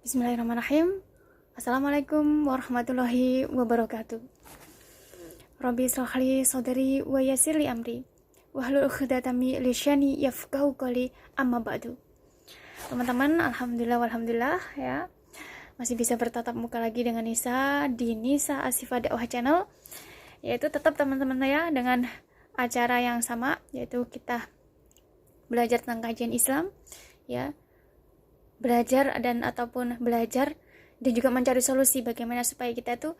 Bismillahirrahmanirrahim. Assalamualaikum warahmatullahi wabarakatuh. Rabbi israh li sadri wa yassir li amri wahlul 'uqdatam min lisani yafqahu qawli, amma ba'du. Teman-teman, alhamdulillah ya. Masih bisa bertatap muka lagi dengan Nisa di Nisa Asifah Dakwah Channel. Yaitu tetap teman-teman ya dengan acara yang sama, yaitu kita belajar tentang kajian Islam ya. Belajar dan juga mencari solusi bagaimana supaya kita itu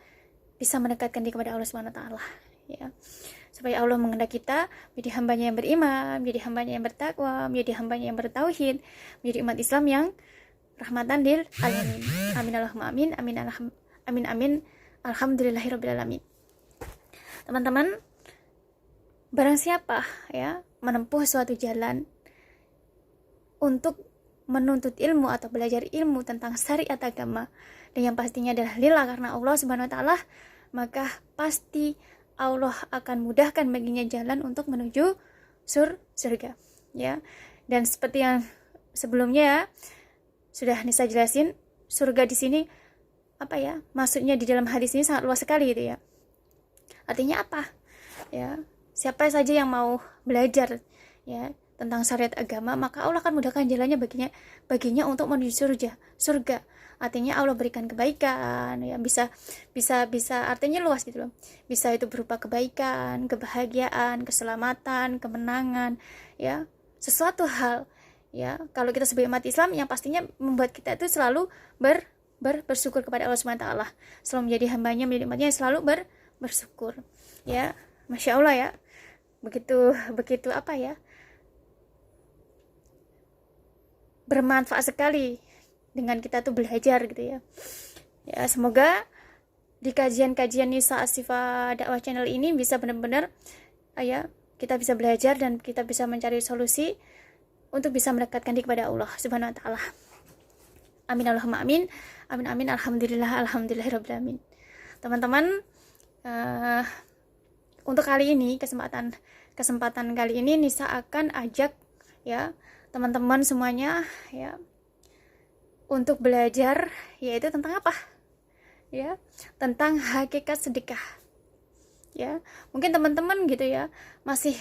bisa mendekatkan diri kepada Allah Subhanahu wa taala ya. Supaya Allah menghendaki kita menjadi hambanya yang beriman, menjadi hambanya yang bertakwa, menjadi hambanya yang bertauhid, menjadi umat Islam yang rahmatan lil alamin. Amin Allahumma amin. Amin. Alhamdulillahirabbil alamin. Teman-teman, barang siapa ya menempuh suatu jalan untuk menuntut ilmu atau belajar ilmu tentang syariat agama, dan yang pastinya adalah lillah karena Allah Subhanahu wa taala, maka pasti Allah akan mudahkan baginya jalan untuk menuju surga ya. Dan seperti yang sebelumnya ya, sudah Nisa jelasin, surga di sini apa ya? Maksudnya di dalam hadis ini sangat luas sekali gitu ya. Artinya apa? Ya, siapa saja yang mau belajar ya tentang syariat agama, maka Allah akan mudahkan jalannya baginya untuk menuju surga. Artinya Allah berikan kebaikan ya, bisa artinya luas gitu loh. Bisa itu berupa kebaikan, kebahagiaan, keselamatan, kemenangan ya, sesuatu hal ya. Kalau kita sebagai umat Islam yang pastinya membuat kita itu selalu bersyukur kepada Allah Subhanahu wa taala, selalu menjadi hambanya, menjadi umatnya yang selalu bersyukur ya. Masya Allah ya, begitu apa ya, bermanfaat sekali dengan kita tuh belajar gitu ya. Ya, semoga di kajian-kajian Nisa Asifah Dakwah Channel ini bisa benar-benar ya kita bisa belajar dan kita bisa mencari solusi untuk bisa mendekatkan diri kepada Allah Subhanahu wa taala. Amin Allahumma amin. Amin. Alhamdulillahirabbil alamin. Teman-teman, untuk kali ini kesempatan kali ini Nisa akan ajak ya teman-teman semuanya ya untuk belajar, yaitu tentang apa ya, tentang hakikat sedekah ya. Mungkin teman-teman gitu ya masih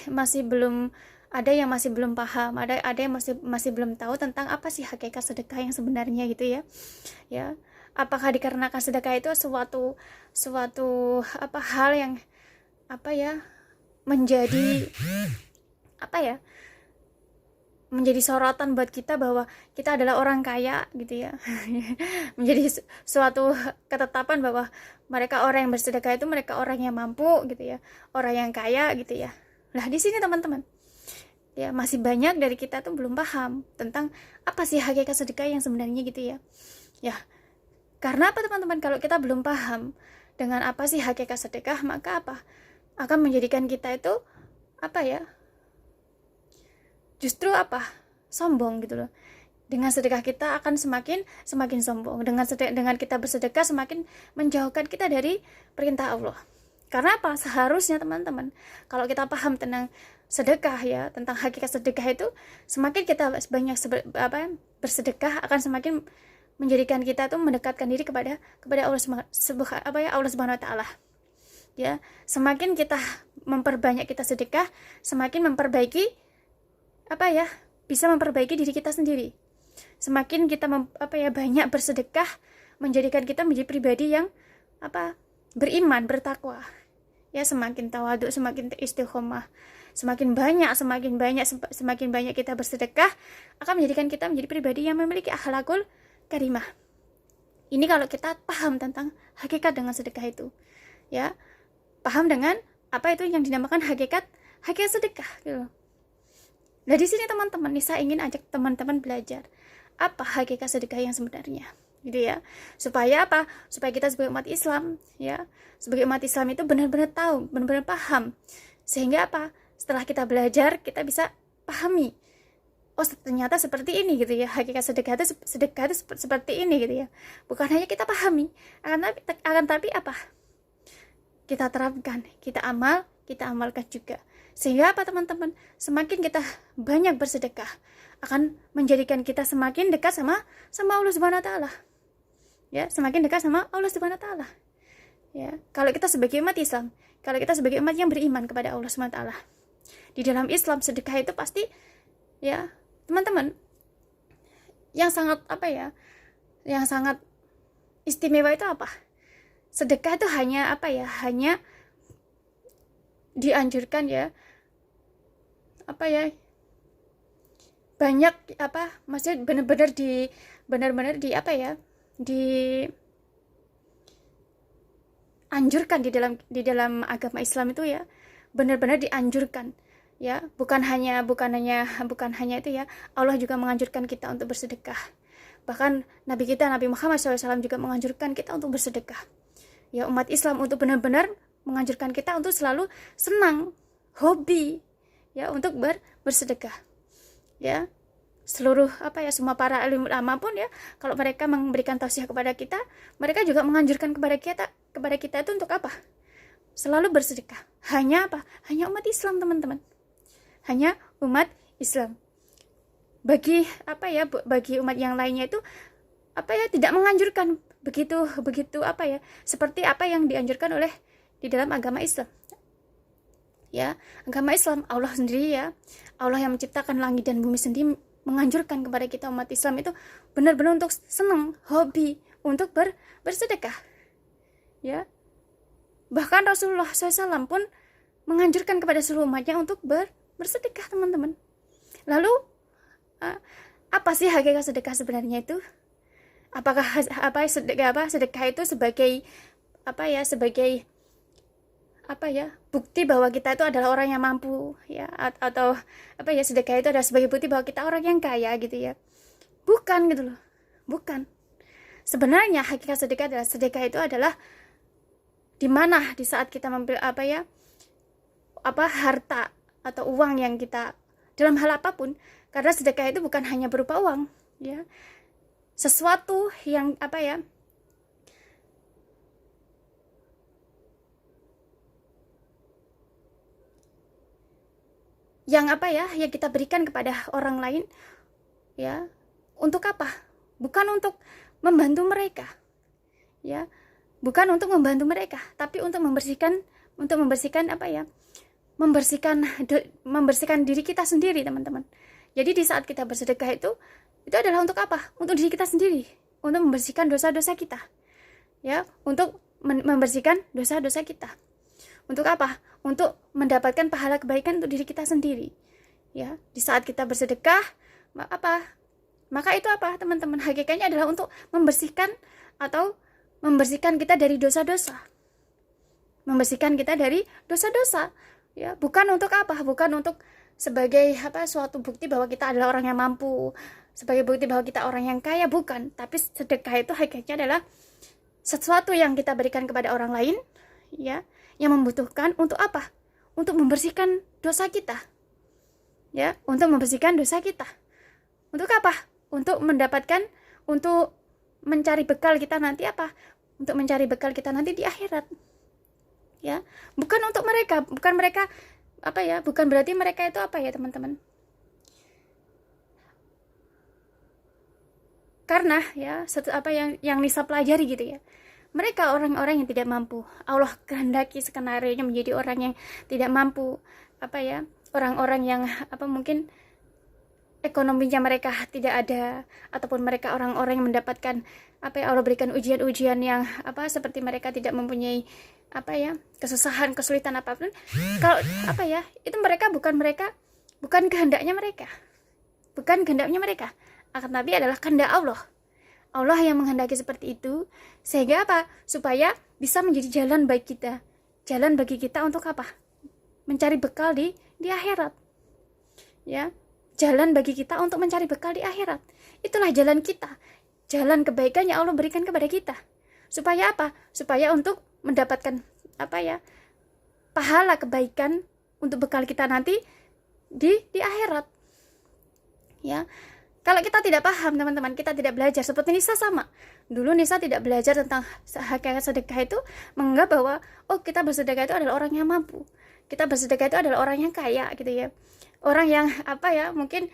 belum, ada yang masih belum paham, ada yang masih belum tahu tentang apa sih hakikat sedekah yang sebenarnya gitu ya. Apakah dikarenakan sedekah itu suatu apa hal yang apa ya menjadi apa ya, menjadi sorotan buat kita bahwa kita adalah orang kaya gitu ya. Menjadi suatu ketetapan bahwa mereka orang yang bersedekah itu mereka orang yang mampu gitu ya, orang yang kaya gitu ya. Nah di sini teman-teman ya, masih banyak dari kita tuh belum paham tentang apa sih hakikat sedekah yang sebenarnya gitu ya. Karena apa teman-teman, kalau kita belum paham dengan apa sih hakikat sedekah, maka apa akan menjadikan kita itu apa ya, justru apa, sombong gitu loh. Dengan sedekah kita akan semakin sombong. Dengan kita bersedekah semakin menjauhkan kita dari perintah Allah. Karena apa? Seharusnya teman-teman, kalau kita paham tentang sedekah ya, tentang hakikat sedekah itu, semakin kita banyak bersedekah akan semakin menjadikan kita tuh mendekatkan diri kepada Allah Subhanahu wa taala. Ya, semakin kita memperbanyak kita sedekah, semakin memperbaiki apa ya, bisa memperbaiki diri kita sendiri. Semakin kita banyak bersedekah, menjadikan kita menjadi pribadi yang beriman, bertakwa ya. Semakin tawadhu, semakin istiqomah, semakin banyak kita bersedekah akan menjadikan kita menjadi pribadi yang memiliki akhlakul karimah. Ini kalau kita paham tentang hakikat dengan sedekah itu ya, paham dengan apa itu yang dinamakan hakikat sedekah gitu. Nah di sini teman-teman, Nisa ingin ajak teman-teman belajar apa hakikat sedekah yang sebenarnya gitu ya. Supaya apa? Supaya kita sebagai umat Islam ya, sebagai umat Islam itu benar-benar tahu, benar-benar paham. Sehingga apa? Setelah kita belajar, kita bisa pahami, oh ternyata seperti ini gitu ya, hakikat sedekah itu seperti ini gitu ya. Bukan hanya kita pahami, akan tapi apa? Kita terapkan, kita amalkan juga. Sehingga apa teman-teman, semakin kita banyak bersedekah akan menjadikan kita semakin dekat sama Allah Subhanahu wa taala ya, semakin dekat sama Allah Subhanahu wa taala. Ya, kalau kita sebagai umat Islam, kalau kita sebagai umat yang beriman kepada Allah Subhanahu wa taala, di dalam Islam sedekah itu pasti, ya, teman-teman, yang sangat yang sangat istimewa itu apa? Sedekah itu hanya hanya dianjurkan, ya, banyak maksudnya benar-benar dianjurkan di dalam agama Islam itu, ya, benar-benar dianjurkan, ya, bukan hanya itu, ya, Allah juga menganjurkan kita untuk bersedekah. Bahkan Nabi kita Nabi Muhammad SAW juga menganjurkan kita untuk bersedekah, ya, umat Islam untuk benar-benar menganjurkan kita untuk selalu senang, hobi, ya, untuk bersedekah, ya. Seluruh semua para alim ulama pun, ya, kalau mereka memberikan tausiah kepada kita, mereka juga menganjurkan kepada kita itu untuk apa? Selalu bersedekah. Hanya hanya umat Islam, teman-teman, hanya umat Islam. Bagi bagi umat yang lainnya itu tidak menganjurkan begitu seperti apa yang dianjurkan oleh di dalam agama Islam, ya. Agama Islam, Allah sendiri, ya, Allah yang menciptakan langit dan bumi sendiri menganjurkan kepada kita umat Islam itu benar-benar untuk senang, hobi, untuk bersedekah, ya. Bahkan Rasulullah SAW pun menganjurkan kepada seluruh umatnya untuk bersedekah, teman-teman. Lalu apa sih hakikat sedekah sebenarnya itu? Apakah sedekah itu sebagai bukti bahwa kita itu adalah orang yang mampu, ya, atau sedekah itu adalah sebagai bukti bahwa kita orang yang kaya, gitu, ya? Bukan, gitu loh. Bukan. Sebenarnya hakikat sedekah itu adalah di mana di saat kita mengambil harta atau uang yang kita dalam hal apapun, karena sedekah itu bukan hanya berupa uang, ya. Sesuatu yang yang kita berikan kepada orang lain, ya, untuk apa? Bukan untuk membantu mereka, ya, bukan untuk membantu mereka, tapi untuk membersihkan diri kita sendiri, teman-teman. Jadi di saat kita bersedekah itu adalah untuk apa? Untuk diri kita sendiri, untuk membersihkan dosa-dosa kita, ya, untuk membersihkan dosa-dosa kita. Untuk apa? Untuk mendapatkan pahala kebaikan untuk diri kita sendiri, ya. Di saat kita bersedekah, maka itu teman-teman? Hakikatnya adalah untuk membersihkan kita dari dosa-dosa. Membersihkan kita dari dosa-dosa, ya. Bukan untuk bukan untuk sebagai suatu bukti bahwa kita adalah orang yang mampu, sebagai bukti bahwa kita orang yang kaya, bukan. Tapi sedekah itu hakikatnya adalah sesuatu yang kita berikan kepada orang lain, ya, yang membutuhkan, untuk apa? Untuk membersihkan dosa kita, ya, untuk membersihkan dosa kita. Untuk apa? Untuk mencari bekal kita nanti untuk mencari bekal kita nanti di akhirat, ya. Bukan untuk mereka, bukan berarti mereka itu teman-teman. Karena, ya, yang Nisa pelajari, gitu, ya, mereka orang-orang yang tidak mampu. Allah kehendaki skenario-nya menjadi orang yang tidak mampu, orang-orang yang mungkin ekonominya mereka tidak ada, ataupun mereka orang-orang yang mendapatkan Allah berikan ujian-ujian yang seperti mereka tidak mempunyai kesusahan, kesulitan apapun. Kalau itu bukan kehendaknya mereka, akan tapi adalah kehendak Allah yang menghendaki seperti itu, sehingga supaya bisa menjadi jalan bagi kita untuk mencari bekal di akhirat, ya. Jalan bagi kita untuk mencari bekal di akhirat. Itulah jalan kita, jalan kebaikan yang Allah berikan kepada kita. Supaya supaya untuk mendapatkan pahala kebaikan untuk bekal kita nanti di akhirat, ya. Kalau kita tidak paham, teman-teman, kita tidak belajar, seperti Nisa sama. Dulu Nisa tidak belajar tentang hakikat sedekah itu, menganggap bahwa kita bersedekah itu adalah orang yang mampu. Kita bersedekah itu adalah orang yang kaya, gitu, ya. Orang yang mungkin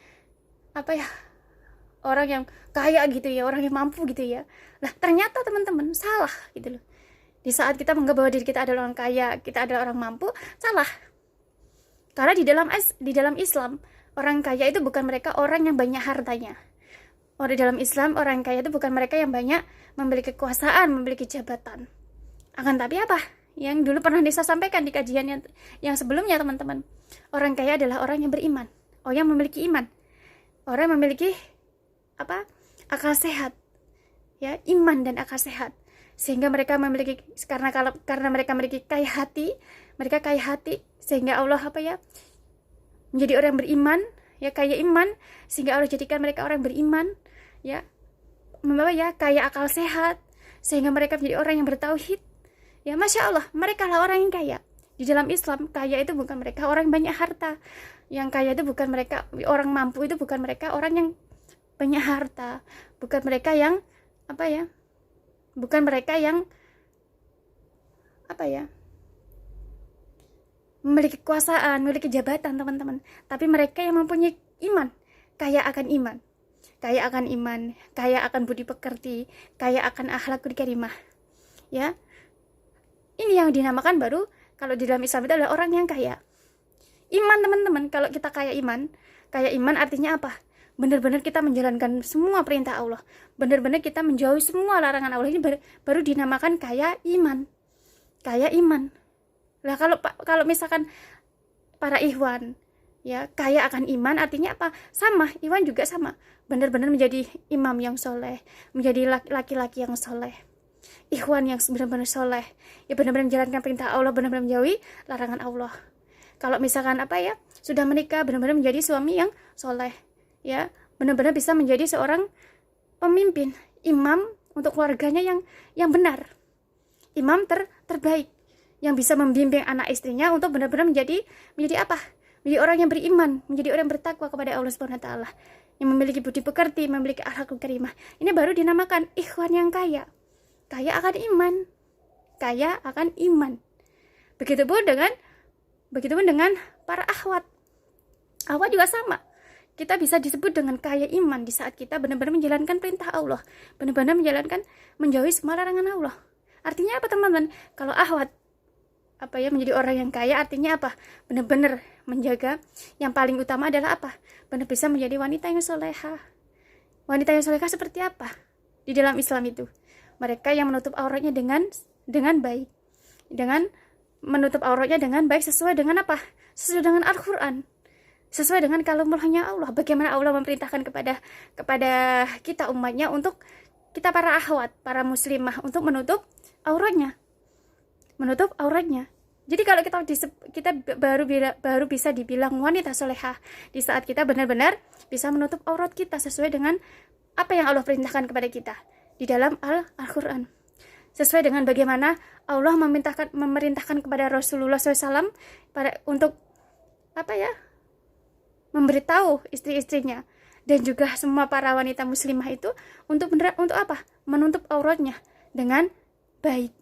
orang yang kaya gitu ya, orang yang mampu gitu ya. Nah, ternyata teman-teman salah gitu loh. Di saat kita menganggap bahwa diri kita adalah orang kaya, kita adalah orang mampu, salah. Karena di dalam Islam, orang kaya itu bukan mereka orang yang banyak hartanya. Di dalam Islam, orang kaya itu bukan mereka yang banyak memiliki kekuasaan, memiliki jabatan. Akan tapi apa? Yang dulu pernah Nisa sampaikan di kajian yang sebelumnya, teman-teman. Orang kaya adalah orang yang beriman, orang yang memiliki iman, orang yang memiliki akal sehat, ya, iman dan akal sehat, sehingga mereka memiliki, karena mereka memiliki kaya hati, sehingga Allah menjadi orang yang beriman, ya, kaya iman, sehingga Allah jadikan mereka orang yang beriman, ya, kaya akal sehat, sehingga mereka menjadi orang yang bertauhid. Ya, Masya Allah, mereka lah orang yang kaya. Di dalam Islam, kaya itu bukan mereka orang yang banyak harta. Yang kaya itu bukan mereka, orang mampu itu bukan mereka orang yang banyak harta. Bukan mereka yang bukan mereka yang memiliki kekuasaan, memiliki jabatan, teman-teman. Tapi mereka yang mempunyai iman, kaya akan iman. Kaya akan iman, kaya akan budi pekerti, kaya akan akhlakul karimah. Ya. Ini yang dinamakan baru kalau di dalam Islam itu adalah orang yang kaya. Iman, teman-teman, kalau kita kaya iman artinya apa? Benar-benar kita menjalankan semua perintah Allah. Benar-benar kita menjauhi semua larangan Allah. Ini baru dinamakan kaya iman. Kaya iman. Lah kalau misalkan para ikhwan, ya, kaya akan iman artinya apa? Sama, ikhwan juga sama. Benar-benar menjadi imam yang soleh, menjadi laki-laki yang soleh. Ikhwan yang benar-benar soleh, ya, benar-benar menjalankan perintah Allah, benar-benar menjauhi larangan Allah. Kalau misalkan sudah menikah, benar-benar menjadi suami yang soleh, ya, benar-benar bisa menjadi seorang pemimpin, imam untuk keluarganya yang benar, imam terbaik, yang bisa membimbing anak istrinya untuk benar-benar menjadi orang yang beriman, menjadi orang yang bertakwa kepada Allah Subhanahu wa taala, yang memiliki budi pekerti, memiliki akhlakul karimah. Ini baru dinamakan ikhwan yang kaya. Kaya akan iman. Kaya akan iman. Begitupun dengan para akhwat. Akhwat juga sama. Kita bisa disebut dengan kaya iman di saat kita benar-benar menjalankan perintah Allah, benar-benar menjauhi semua larangan Allah. Artinya apa, teman-teman? Kalau akhwat menjadi orang yang kaya artinya apa? Benar-benar menjaga, yang paling utama adalah apa? Benar bisa menjadi wanita yang solehah. Wanita yang solehah seperti apa? Di dalam Islam itu mereka yang menutup auratnya dengan baik, dengan menutup auratnya dengan baik sesuai dengan apa? Sesuai dengan Al-Quran, sesuai dengan kalamullah Allah. Bagaimana Allah memerintahkan kepada kita umatnya untuk kita para akhwat, para muslimah untuk menutup auratnya. Jadi kalau kita baru bisa dibilang wanita solehah di saat kita benar-benar bisa menutup aurat kita sesuai dengan apa yang Allah perintahkan kepada kita di dalam Al-Quran, sesuai dengan bagaimana Allah memerintahkan kepada Rasulullah SAW untuk memberitahu istri-istrinya dan juga semua para wanita muslimah itu untuk menutup auratnya dengan baik,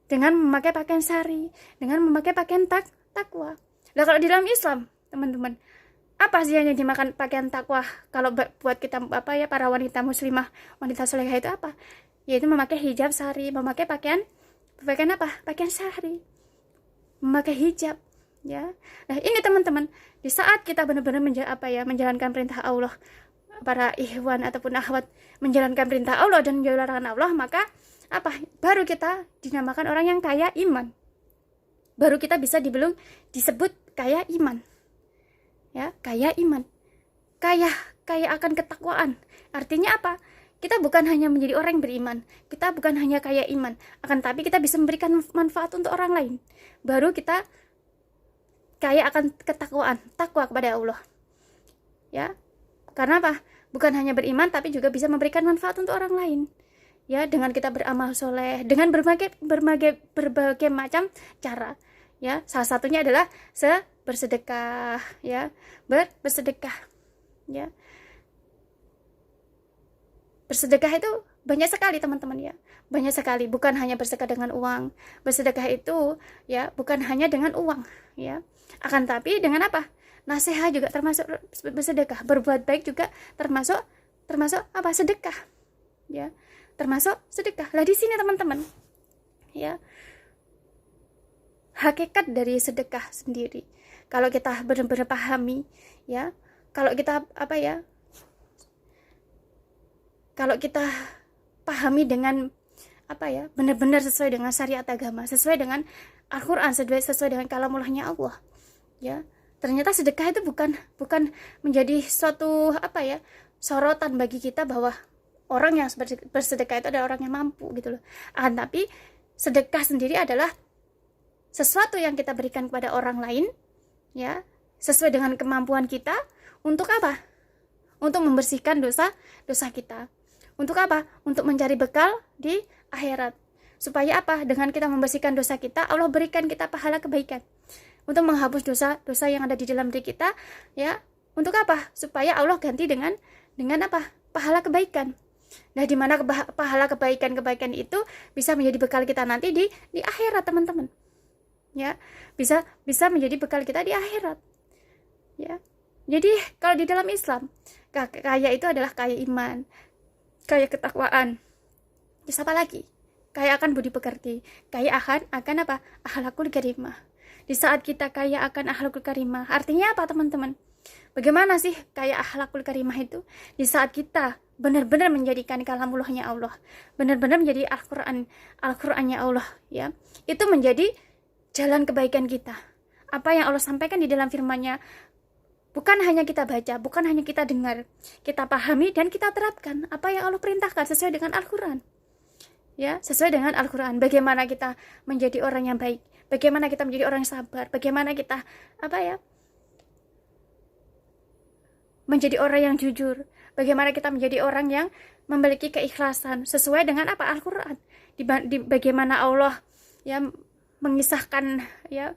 dengan memakai pakaian syar'i, dengan memakai pakaian takwa. Nah, kalau di dalam Islam, teman-teman, apa sih yang dimakan pakaian takwa? Kalau buat kita para wanita muslimah, wanita solehah itu apa? Yaitu memakai hijab syar'i, memakai pakaian syar'i, memakai hijab, ya. Nah, ini teman-teman, di saat kita benar-benar menjalankan perintah Allah, para ikhwan ataupun akhwat menjalankan perintah Allah dan menjauhi larangan Allah, maka baru kita dinamakan orang yang kaya iman. Baru kita bisa disebut kaya iman. Ya, kaya iman. Kaya akan ketakwaan. Artinya apa? Kita bukan hanya menjadi orang yang beriman, kita bukan hanya kaya iman, akan tapi kita bisa memberikan manfaat untuk orang lain. Baru kita kaya akan ketakwaan, takwa kepada Allah. Ya. Karena apa? Bukan hanya beriman tapi juga bisa memberikan manfaat untuk orang lain. Ya, dengan kita beramal soleh, dengan berbagai macam cara. Ya, salah satunya adalah bersedekah, ya, bersedekah, ya. Bersedekah itu banyak sekali, teman-teman, ya, banyak sekali. Bukan hanya bersedekah dengan uang. Bersedekah itu, ya, bukan hanya dengan uang, ya. Akan tapi dengan apa? Nasihat juga termasuk bersedekah. Berbuat baik juga termasuk termasuk apa? Sedekah, ya, termasuk sedekah. Lah di sini teman-teman, ya, hakikat dari sedekah sendiri, kalau kita benar-benar pahami, ya, kalau kita apa ya, kalau kita pahami dengan apa ya, benar-benar sesuai dengan syariat agama, sesuai dengan Al-Quran, sesuai dengan kalamullahnya Allah, ya, ternyata sedekah itu bukan menjadi suatu apa ya, sorotan bagi kita bahwa orang yang bersedekah itu adalah orang yang mampu gitu loh. Tapi sedekah sendiri adalah sesuatu yang kita berikan kepada orang lain, ya, sesuai dengan kemampuan kita. Untuk apa? Untuk membersihkan dosa kita. Untuk apa? Untuk mencari bekal di akhirat. Supaya apa? Dengan kita membersihkan dosa kita, Allah berikan kita pahala kebaikan. Untuk menghapus dosa yang ada di dalam diri kita, ya. Untuk apa? Supaya Allah ganti dengan apa? Pahala kebaikan. Nah, di mana pahala kebaikan itu bisa menjadi bekal kita nanti di akhirat, teman-teman. Ya, bisa menjadi bekal kita di akhirat. Ya. Jadi, kalau di dalam Islam, kaya itu adalah kaya iman, kaya ketakwaan. Terus apa lagi? Kaya akan budi pekerti, kaya akan apa? Akhlakul karimah. Di saat kita kaya akan akhlakul karimah, artinya apa, teman-teman? Bagaimana sih kaya akhlakul karimah itu? Di saat kita benar-benar menjadikan kalamullahnya Allah, benar-benar menjadi Al-Qur'annya Allah, ya. Itu menjadi jalan kebaikan kita. Apa yang Allah sampaikan di dalam firman-Nya, bukan hanya kita baca, bukan hanya kita dengar, kita pahami dan kita terapkan apa yang Allah perintahkan sesuai dengan Al-Qur'an. Ya, sesuai dengan Al-Qur'an. Bagaimana kita menjadi orang yang baik, bagaimana kita menjadi orang yang sabar, bagaimana kita apa ya? Menjadi orang yang jujur, bagaimana kita menjadi orang yang memiliki keikhlasan sesuai dengan apa? Al-Qur'an. Bagaimana Allah ya mengisahkan ya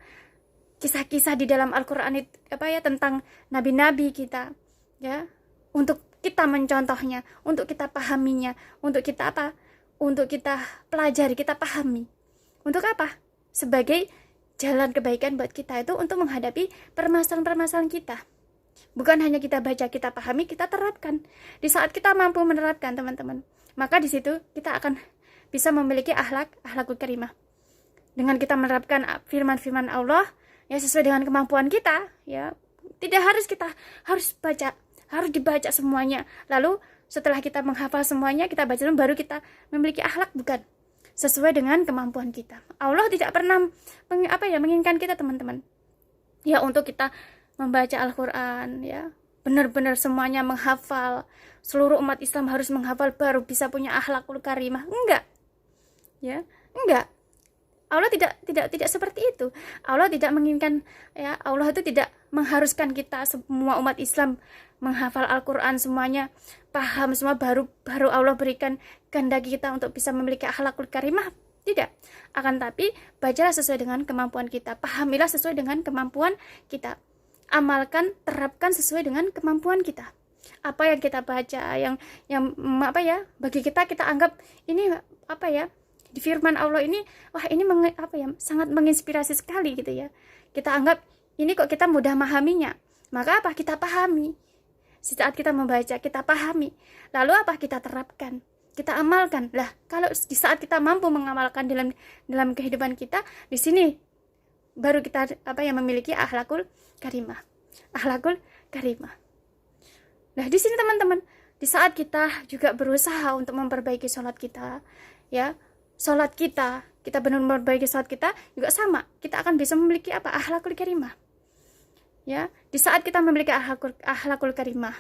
kisah-kisah di dalam Al-Qur'an itu apa ya, tentang nabi-nabi kita, ya, untuk kita mencontohnya, untuk kita pahaminya, untuk kita apa? Untuk kita pelajari, kita pahami. Untuk apa? Sebagai jalan kebaikan buat kita itu untuk menghadapi permasalahan-permasalahan kita. Bukan hanya kita baca, kita pahami, kita terapkan. Di saat kita mampu menerapkan, teman-teman, maka di situ kita akan bisa memiliki akhlakul karimah. Dengan kita menerapkan firman-firman Allah, ya, sesuai dengan kemampuan kita, ya. Tidak harus kita baca, harus dibaca semuanya. Lalu setelah kita menghafal semuanya, kita baca baru kita memiliki akhlak, bukan. Sesuai dengan kemampuan kita. Allah tidak pernah menginginkan kita, teman-teman, ya, untuk kita membaca Al-Qur'an, ya, benar-benar semuanya menghafal. Seluruh umat Islam harus menghafal baru bisa punya akhlakul karimah. Enggak. Ya, enggak. Allah tidak seperti itu. Allah tidak menginginkan, ya, Allah itu tidak mengharuskan kita semua umat Islam menghafal Al-Qur'an semuanya, paham semua baru Allah berikan kehendak kita untuk bisa memiliki akhlakul karimah. Tidak. Akan tapi bacalah sesuai dengan kemampuan kita, pahamilah sesuai dengan kemampuan kita. Amalkan, terapkan sesuai dengan kemampuan kita. Apa yang kita baca, yang apa ya, bagi kita anggap ini apa ya, di firman Allah ini, wah, ini sangat menginspirasi sekali gitu ya. Kita anggap ini kok kita mudah memahaminya. Maka apa? Kita pahami. Saat kita membaca, kita pahami. Lalu apa? Kita terapkan, kita amalkan. Lah, kalau di saat kita mampu mengamalkan dalam kehidupan kita, di sini baru kita memiliki akhlakul karimah. Akhlakul karimah. Nah, di sini teman-teman, di saat kita juga berusaha untuk memperbaiki sholat kita, ya, sholat kita benar-benar memperbaiki sholat kita juga sama, kita akan bisa memiliki apa? Akhlakul karimah. Ya, di saat kita memiliki akhlakul karimah,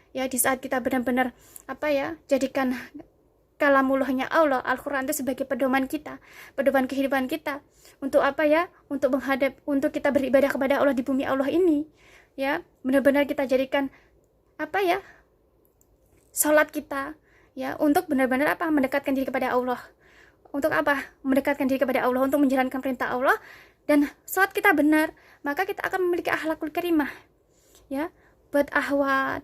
ya, di saat kita benar-benar jadikan kalamullahnya Allah, Al-Qur'an itu sebagai pedoman kita, pedoman kehidupan kita, untuk untuk kita beribadah kepada Allah di bumi Allah ini, ya, benar-benar kita jadikan sholat kita, ya, untuk benar-benar mendekatkan diri kepada Allah. Untuk mendekatkan diri kepada Allah, untuk menjalankan perintah Allah, dan sholat kita benar, maka kita akan memiliki akhlakul karimah, ya, buat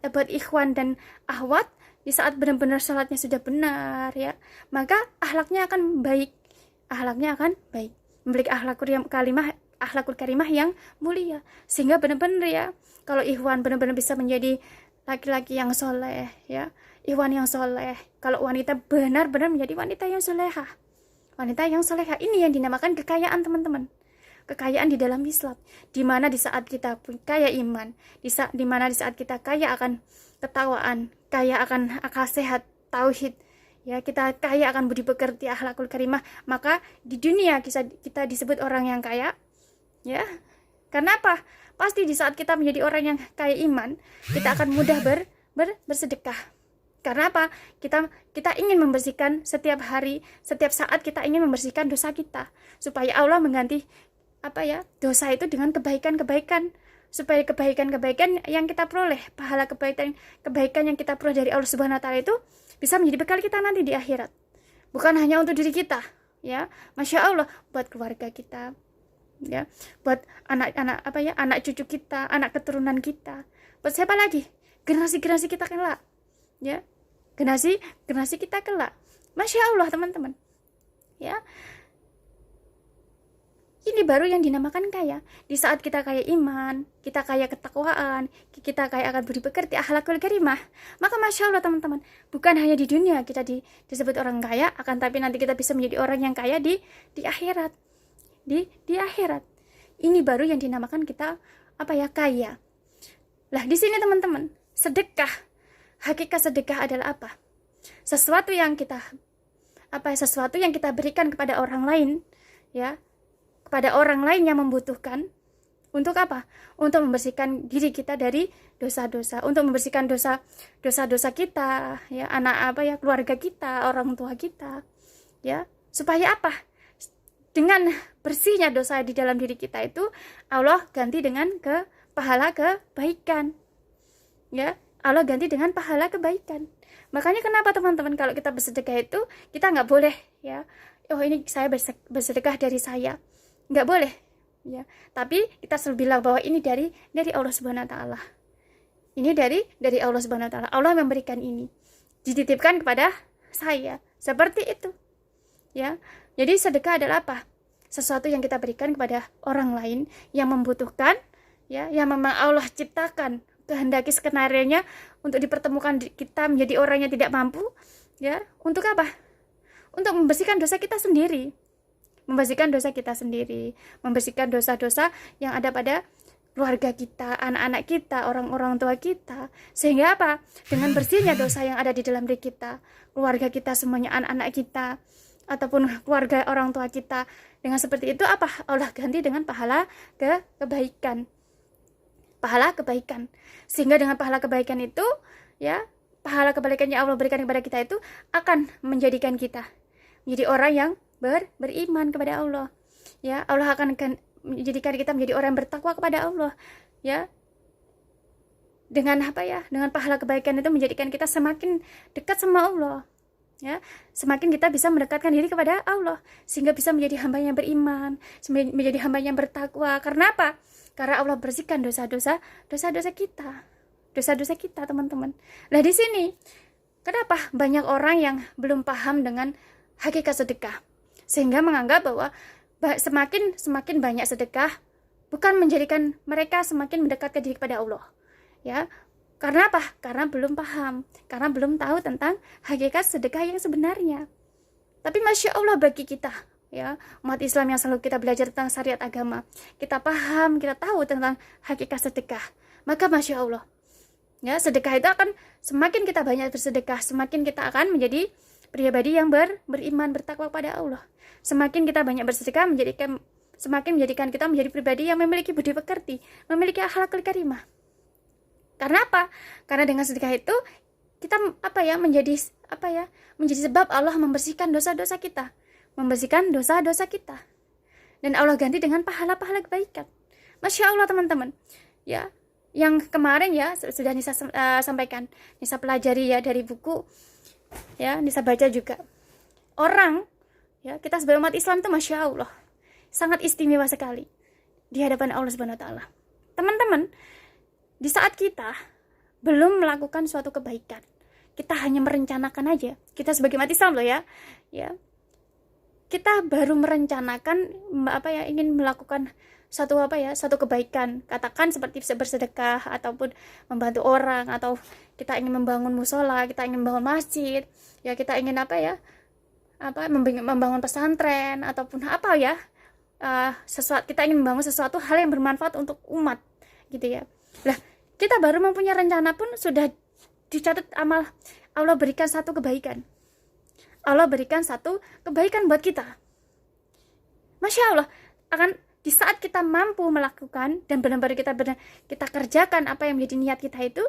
buat ikhwan dan ahwat. Di saat benar-benar sholatnya sudah benar, ya, maka akhlaknya akan baik, memiliki akhlakul karimah yang mulia, sehingga benar-benar, ya, kalau ikhwan benar-benar bisa menjadi laki-laki yang soleh, ya, ikhwan yang soleh. Kalau wanita benar-benar menjadi wanita yang solehah, wanita yang solehah, ini yang dinamakan kekayaan, teman-teman. Kekayaan di dalam Islam, di mana di saat kita kaya iman, di mana di saat kita kaya akan ketakwaan, kaya akan akal sehat, tauhid, ya, kita kaya akan budi pekerti, akhlakul karimah, maka di dunia kita disebut orang yang kaya, ya. Karena apa? Pasti di saat kita menjadi orang yang kaya iman, kita akan mudah bersedekah. Karena apa? Kita ingin membersihkan setiap hari, setiap saat kita ingin membersihkan dosa kita, supaya Allah mengganti dosa itu dengan kebaikan-kebaikan, supaya kebaikan-kebaikan yang kita peroleh, pahala kebaikan yang kita peroleh dari Allah Subhanahu wa taala itu bisa menjadi bekal kita nanti di akhirat. Bukan hanya untuk diri kita, ya. Masya Allah, buat keluarga kita, ya, buat anak cucu kita, anak keturunan kita, buat siapa lagi? Generasi kita kelak, ya. Generasi kita kelak. Masya Allah, teman-teman, ya. Ini baru yang dinamakan kaya. Di saat kita kaya iman, kita kaya ketakwaan, kita kaya akan budi pekerti, akhlakul karimah, maka Masya Allah, teman-teman, bukan hanya di dunia kita disebut orang kaya, akan tapi nanti kita bisa menjadi orang yang kaya di akhirat. Di akhirat. Ini baru yang dinamakan kita kaya. Lah, di sini teman-teman, sedekah, hakikat sedekah adalah apa? Sesuatu yang kita berikan kepada orang lain, ya, kepada orang lain yang membutuhkan. Untuk apa? Untuk membersihkan diri kita dari dosa-dosa, untuk membersihkan dosa-dosa kita, ya, keluarga kita, orang tua kita, ya. Supaya apa? Dengan bersihnya dosa di dalam diri kita itu, Allah ganti dengan pahala kebaikan, ya. Allah ganti dengan pahala kebaikan. Makanya kenapa, teman-teman, kalau kita bersedekah itu kita nggak boleh, ya, oh ini saya bersedekah dari saya, nggak boleh, ya. Tapi kita selalu bilang bahwa ini dari Allah Subhanahu wa taala. Ini dari Allah Subhanahu wa taala. Allah memberikan ini, dititipkan kepada saya. Seperti itu, ya. Jadi sedekah adalah apa? Sesuatu yang kita berikan kepada orang lain yang membutuhkan, ya, yang memang Allah ciptakan, kehendaki skenarionya untuk dipertemukan kita menjadi orang yang tidak mampu, ya. Untuk apa? Untuk membersihkan dosa kita sendiri. Membersihkan dosa kita sendiri, membersihkan dosa-dosa yang ada pada keluarga kita, anak-anak kita, orang-orang tua kita. Sehingga apa? Dengan bersihnya dosa yang ada di dalam diri kita, keluarga kita semuanya, anak-anak kita, ataupun keluarga orang tua kita, dengan seperti itu apa? Allah ganti dengan pahala kebaikan. Pahala kebaikan. Sehingga dengan pahala kebaikan itu, ya, pahala kebaikan yang Allah berikan kepada kita itu akan menjadikan kita menjadi orang yang beriman kepada Allah, ya. Allah akan menjadikan kita menjadi orang yang bertakwa kepada Allah, ya. Dengan dengan pahala kebaikan itu menjadikan kita semakin dekat sama Allah, ya. Semakin kita bisa mendekatkan diri kepada Allah, sehingga bisa menjadi hamba yang beriman, menjadi hamba yang bertakwa. Karena apa? Karena Allah bersihkan dosa-dosa kita, teman-teman. Nah, di sini kenapa banyak orang yang belum paham dengan hakikat sedekah, sehingga menganggap bahwa semakin banyak sedekah bukan menjadikan mereka semakin mendekatkan diri kepada Allah, ya. Karena apa? Karena belum paham, karena belum tahu tentang hakikat sedekah yang sebenarnya. Tapi Masya Allah, bagi kita, ya, umat Islam yang selalu kita belajar tentang syariat agama, kita paham, kita tahu tentang hakikat sedekah, maka Masya Allah, ya, sedekah itu akan semakin kita banyak bersedekah, semakin kita akan menjadi pribadi yang beriman, bertakwa pada Allah. Semakin kita banyak bersedekah semakin menjadikan kita menjadi pribadi yang memiliki budi pekerti, memiliki akhlakul karimah. Karena apa? Karena dengan sedekah itu kita menjadi sebab Allah membersihkan dosa-dosa kita, dan Allah ganti dengan pahala-pahala kebaikan. Masya Allah, teman-teman, ya. Yang kemarin, ya, sudah Nisa sampaikan, Nisa pelajari, ya, dari buku, ya, Nisa baca juga. Orang, ya, kita sebagai umat Islam itu Masya Allah sangat istimewa sekali di hadapan Allah Subhanahu wa taala. Teman-teman, di saat kita belum melakukan suatu kebaikan, kita hanya merencanakan aja. Kita sebagai umat Islam loh, ya. Kita baru merencanakan ingin melakukan satu kebaikan, katakan seperti bersedekah ataupun membantu orang, atau kita ingin membangun musola, kita ingin membangun masjid, ya kita ingin membangun pesantren ataupun kita ingin membangun sesuatu hal yang bermanfaat untuk umat gitu ya. Lah, kita baru mempunyai rencana pun sudah dicatat amal. Allah berikan satu kebaikan. Allah berikan satu kebaikan buat kita. Masya Allah, akan di saat kita mampu melakukan dan benar-benar kita kerjakan apa yang menjadi niat kita itu,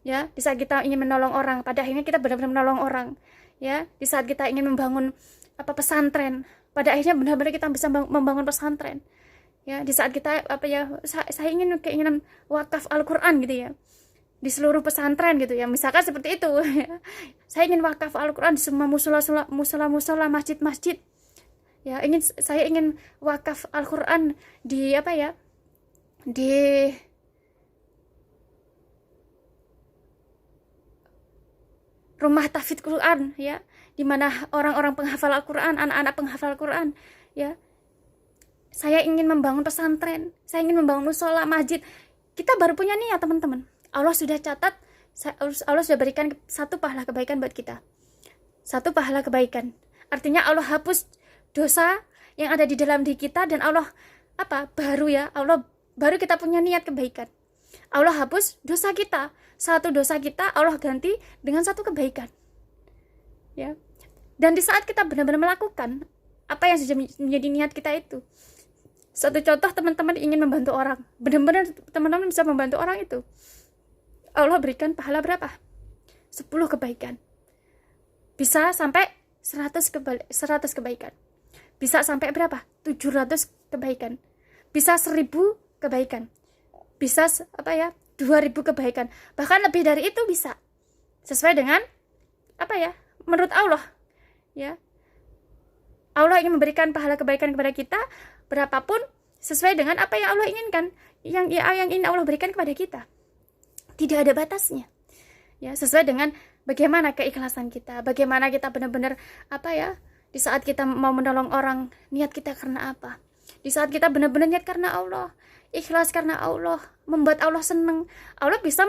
ya, di saat kita ingin menolong orang, pada akhirnya kita benar-benar menolong orang, ya. Di saat kita ingin membangun pesantren, pada akhirnya benar-benar kita bisa membangun pesantren, ya. Di saat kita saya ingin keinginan wakaf Al-Quran gitu ya, di seluruh pesantren gitu ya, misalkan seperti itu. Saya ingin wakaf Al-Quran di semua musola, masjid-masjid, ya. Saya ingin wakaf Al-Quran di di rumah tahfidz Quran, ya, di mana orang-orang penghafal Al-Quran, anak-anak penghafal Al-Quran, ya. Saya ingin membangun pesantren, saya ingin membangun musola, masjid. Kita baru punya niat, teman-teman. Allah sudah catat, Allah sudah berikan satu pahala kebaikan buat kita. Satu pahala kebaikan. Artinya Allah hapus dosa yang ada di dalam diri kita, dan Allah baru kita punya niat kebaikan. Allah hapus dosa kita. Satu dosa kita Allah ganti dengan satu kebaikan. Ya. Dan di saat kita benar-benar melakukan apa yang sudah menjadi niat kita itu. Satu contoh, teman-teman ingin membantu orang. Benar-benar teman-teman bisa membantu orang itu. Allah berikan pahala berapa? 10 kebaikan. Bisa sampai 100 kebaikan. Bisa sampai berapa? 700 kebaikan. Bisa 1000 kebaikan. Bisa 2000 kebaikan. Bahkan lebih dari itu bisa. Sesuai dengan menurut Allah, ya. Allah ingin memberikan pahala kebaikan kepada kita berapapun sesuai dengan apa yang Allah inginkan, yang ingin Allah berikan kepada kita. Tidak ada batasnya, ya, sesuai dengan bagaimana keikhlasan kita, bagaimana kita benar-benar di saat kita mau menolong orang, niat kita karena apa, di saat kita benar-benar niat karena Allah, ikhlas karena Allah, membuat Allah senang. Allah bisa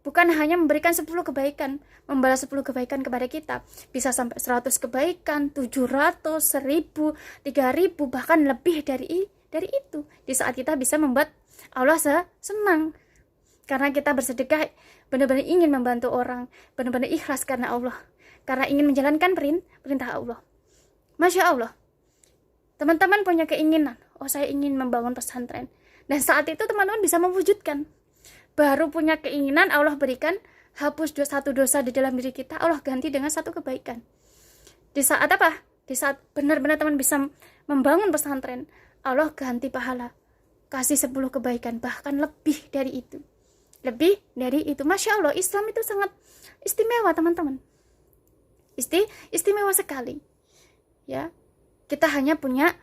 bukan hanya memberikan 10 kebaikan, membalas 10 kebaikan kepada kita, bisa sampai 100 kebaikan, 700, 1000, 3000, bahkan lebih dari itu, di saat kita bisa membuat Allah senang. Karena kita bersedekah benar-benar ingin membantu orang, benar-benar ikhlas karena Allah, karena ingin menjalankan perintah Allah. Masya Allah, teman-teman punya keinginan, saya ingin membangun pesantren, dan saat itu teman-teman bisa mewujudkan. Baru punya keinginan, Allah berikan hapus satu dosa di dalam diri kita, Allah ganti dengan satu kebaikan. Di saat Di saat benar-benar teman bisa membangun pesantren, Allah ganti pahala, kasih 10 kebaikan, bahkan lebih dari itu. Masya Allah, Islam itu sangat istimewa, teman-teman. Istimewa sekali, ya. Kita hanya punya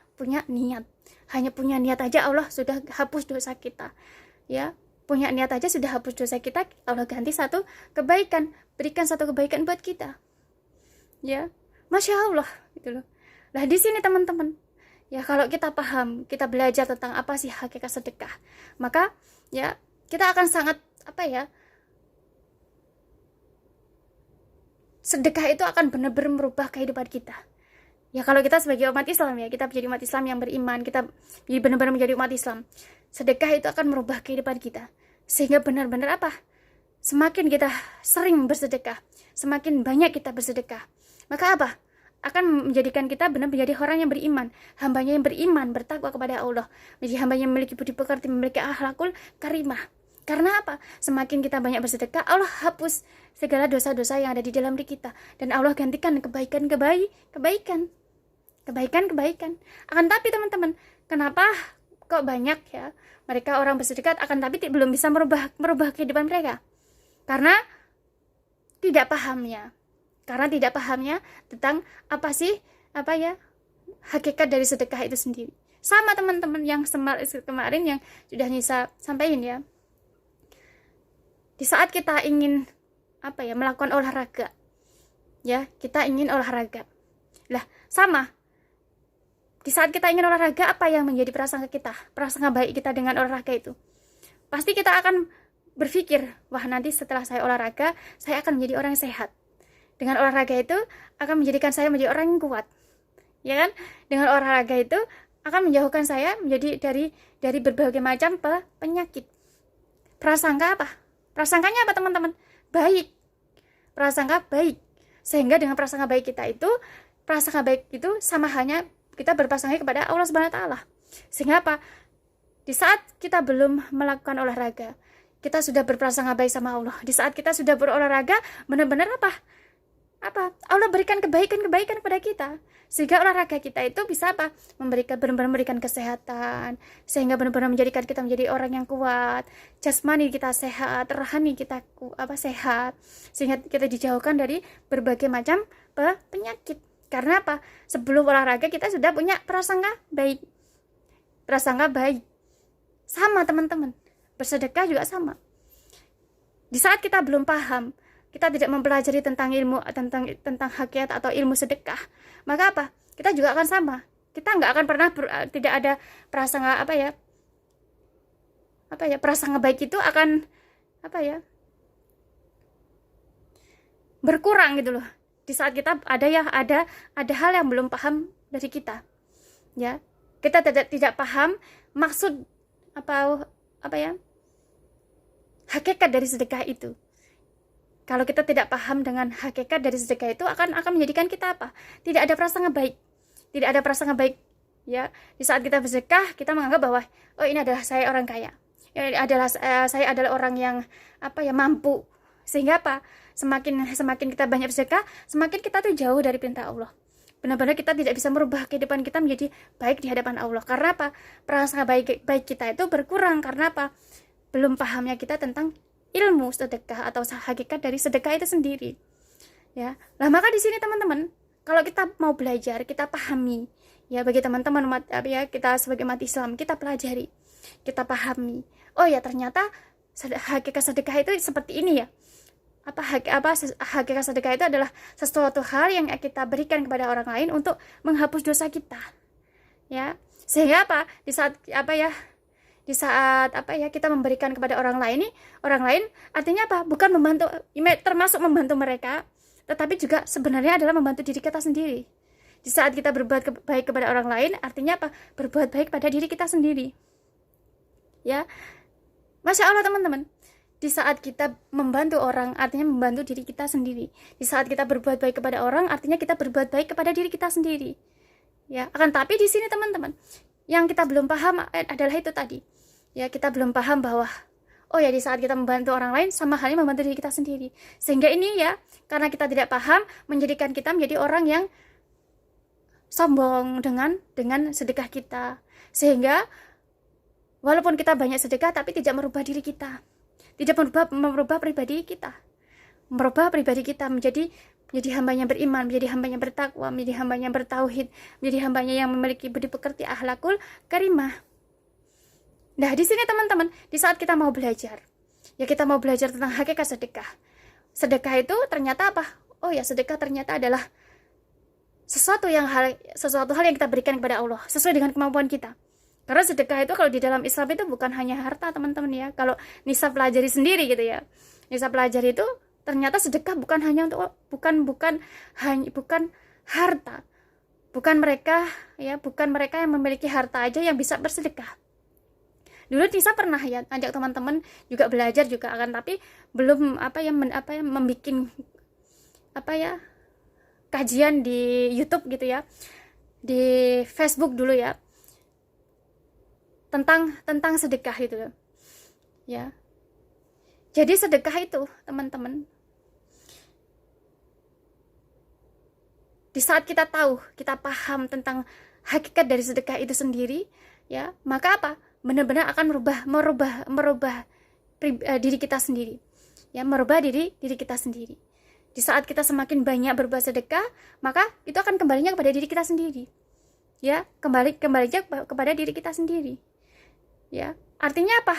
niat, hanya punya niat aja Allah sudah hapus dosa kita, ya. Punya niat aja sudah hapus dosa kita, Allah ganti satu kebaikan, berikan satu kebaikan buat kita, ya. Masya Allah, gitu loh. Nah, di sini teman-teman, ya, kalau kita paham, kita belajar tentang apa sih hakikat sedekah, maka ya kita akan sangat sedekah itu akan benar-benar merubah kehidupan kita. Ya, kalau kita sebagai umat Islam, ya, kita menjadi umat Islam yang beriman, kita benar-benar menjadi umat Islam, sedekah itu akan merubah kehidupan kita. Sehingga benar-benar semakin kita sering bersedekah, semakin banyak kita bersedekah, maka akan menjadikan kita benar menjadi orang yang beriman, hambanya yang beriman, bertakwa kepada Allah, menjadi hamba yang memiliki budi pekerti, memiliki akhlakul karimah. Karena semakin kita banyak bersedekah, Allah hapus segala dosa-dosa yang ada di dalam diri kita, dan Allah gantikan kebaikan. Akan tapi teman-teman, kenapa kok banyak ya mereka orang bersedekah akan tapi belum bisa merubah kehidupan mereka? Karena tidak pahamnya tentang apa sih hakikat dari sedekah itu sendiri. Sama teman-teman yang kemarin yang sudah Nisa sampaikan, ya. Di saat kita ingin melakukan olahraga, ya, kita ingin olahraga. Lah, sama. Di saat kita ingin olahraga, apa yang menjadi prasangka kita? Prasangka baik kita dengan olahraga itu. Pasti kita akan berpikir, wah nanti setelah saya olahraga, saya akan menjadi orang yang sehat. Dengan olahraga itu akan menjadikan saya menjadi orang yang kuat. Ya kan? Dengan olahraga itu akan menjauhkan saya menjadi dari berbagai macam penyakit. Prasangka apa? Prasangkanya apa teman-teman? Baik. Prasangka baik. Sehingga dengan prasangka baik kita itu, prasangka baik itu sama halnya kita berprasangka kepada Allah Subhanahu wa taala. Sehingga apa? Di saat kita belum melakukan olahraga, kita sudah berprasangka baik sama Allah. Di saat kita sudah berolahraga, benar-benar apa? Allah berikan kebaikan kepada kita. Sehingga olahraga kita itu bisa apa? Benar-benar memberikan kesehatan, sehingga benar-benar menjadikan kita menjadi orang yang kuat, jasmani kita sehat, rohani kita sehat, sehingga kita dijauhkan dari berbagai macam penyakit. Karena apa? Sebelum olahraga kita sudah punya prasangka baik. Prasangka baik. Sama teman-teman. Bersedekah juga sama. Di saat kita belum paham, kita tidak mempelajari tentang ilmu tentang hakikat atau ilmu sedekah, maka apa? Kita juga akan sama. Kita nggak akan pernah tidak ada prasangka prasangka baik itu akan berkurang gitu loh. Di saat kita ada hal yang belum paham dari kita, ya kita tidak paham maksud hakikat dari sedekah itu. Kalau kita tidak paham dengan hakikat dari sedekah itu akan menjadikan kita apa? Tidak ada prasangka baik, ya. Di saat kita bersedekah kita menganggap bahwa oh ini adalah saya orang kaya, ini adalah saya adalah orang yang mampu. Sehingga apa? Semakin kita banyak bersedekah, semakin kita tuh jauh dari perintah Allah. Benar-benar kita tidak bisa merubah kehidupan kita menjadi baik di hadapan Allah. Karena apa? Prasangka baik kita itu berkurang. Karena apa? Belum pahamnya kita tentang ilmu sedekah atau hakikat dari sedekah itu sendiri. Ya. Nah, maka di sini teman-teman, kalau kita mau belajar, kita pahami. Ya, bagi teman-teman kita sebagai umat Islam, kita pelajari, kita pahami. Oh ya, ternyata hakikat sedekah itu seperti ini ya. Hakikat sedekah itu adalah sesuatu hal yang kita berikan kepada orang lain untuk menghapus dosa kita, ya. Sehingga apa? Di saat kita memberikan kepada orang lain artinya apa? Bukan membantu, termasuk membantu mereka, tetapi juga sebenarnya adalah membantu diri kita sendiri. Di saat kita berbuat baik kepada orang lain, artinya apa? Berbuat baik pada diri kita sendiri, ya. Masya Allah teman-teman. Di saat kita membantu orang, artinya membantu diri kita sendiri. Di saat kita berbuat baik kepada orang, artinya kita berbuat baik kepada diri kita sendiri. Ya, akan tapi di sini teman-teman, yang kita belum paham adalah itu tadi. Ya, kita belum paham bahwa oh ya, di saat kita membantu orang lain sama halnya membantu diri kita sendiri. Sehingga ini ya, karena kita tidak paham, menjadikan kita menjadi orang yang sombong dengan sedekah kita. Sehingga walaupun kita banyak sedekah tapi tidak merubah diri kita. Tidak merubah pribadi kita. Merubah pribadi kita menjadi hambanya beriman, menjadi hambanya bertakwa, menjadi hambanya bertauhid, menjadi hambanya yang memiliki budi pekerti, akhlakul karimah. Nah, di sini teman-teman, di saat kita mau belajar, ya kita mau belajar tentang hakikat sedekah. Sedekah itu ternyata apa? Oh ya, sedekah ternyata adalah sesuatu hal yang kita berikan kepada Allah sesuai dengan kemampuan kita. Karena sedekah itu kalau di dalam Islam itu bukan hanya harta teman-teman ya. Kalau Nisa pelajari sendiri gitu ya. Nisa pelajari itu ternyata sedekah bukan hanya untuk bukan harta. Bukan mereka yang memiliki harta aja yang bisa bersedekah. Dulu Nisa pernah ya ajak teman-teman juga belajar juga akan, tapi belum membikin kajian di YouTube gitu ya. Di Facebook dulu ya. Tentang sedekah itu loh. Ya. Jadi sedekah itu, teman-teman, di saat kita tahu, kita paham tentang hakikat dari sedekah itu sendiri, ya, maka apa? Benar-benar akan merubah diri kita sendiri. Ya, merubah diri kita sendiri. Di saat kita semakin banyak berbuat sedekah, maka itu akan kembalinya kepada diri kita sendiri. Ya, kembalinya kepada diri kita sendiri. Ya, artinya apa?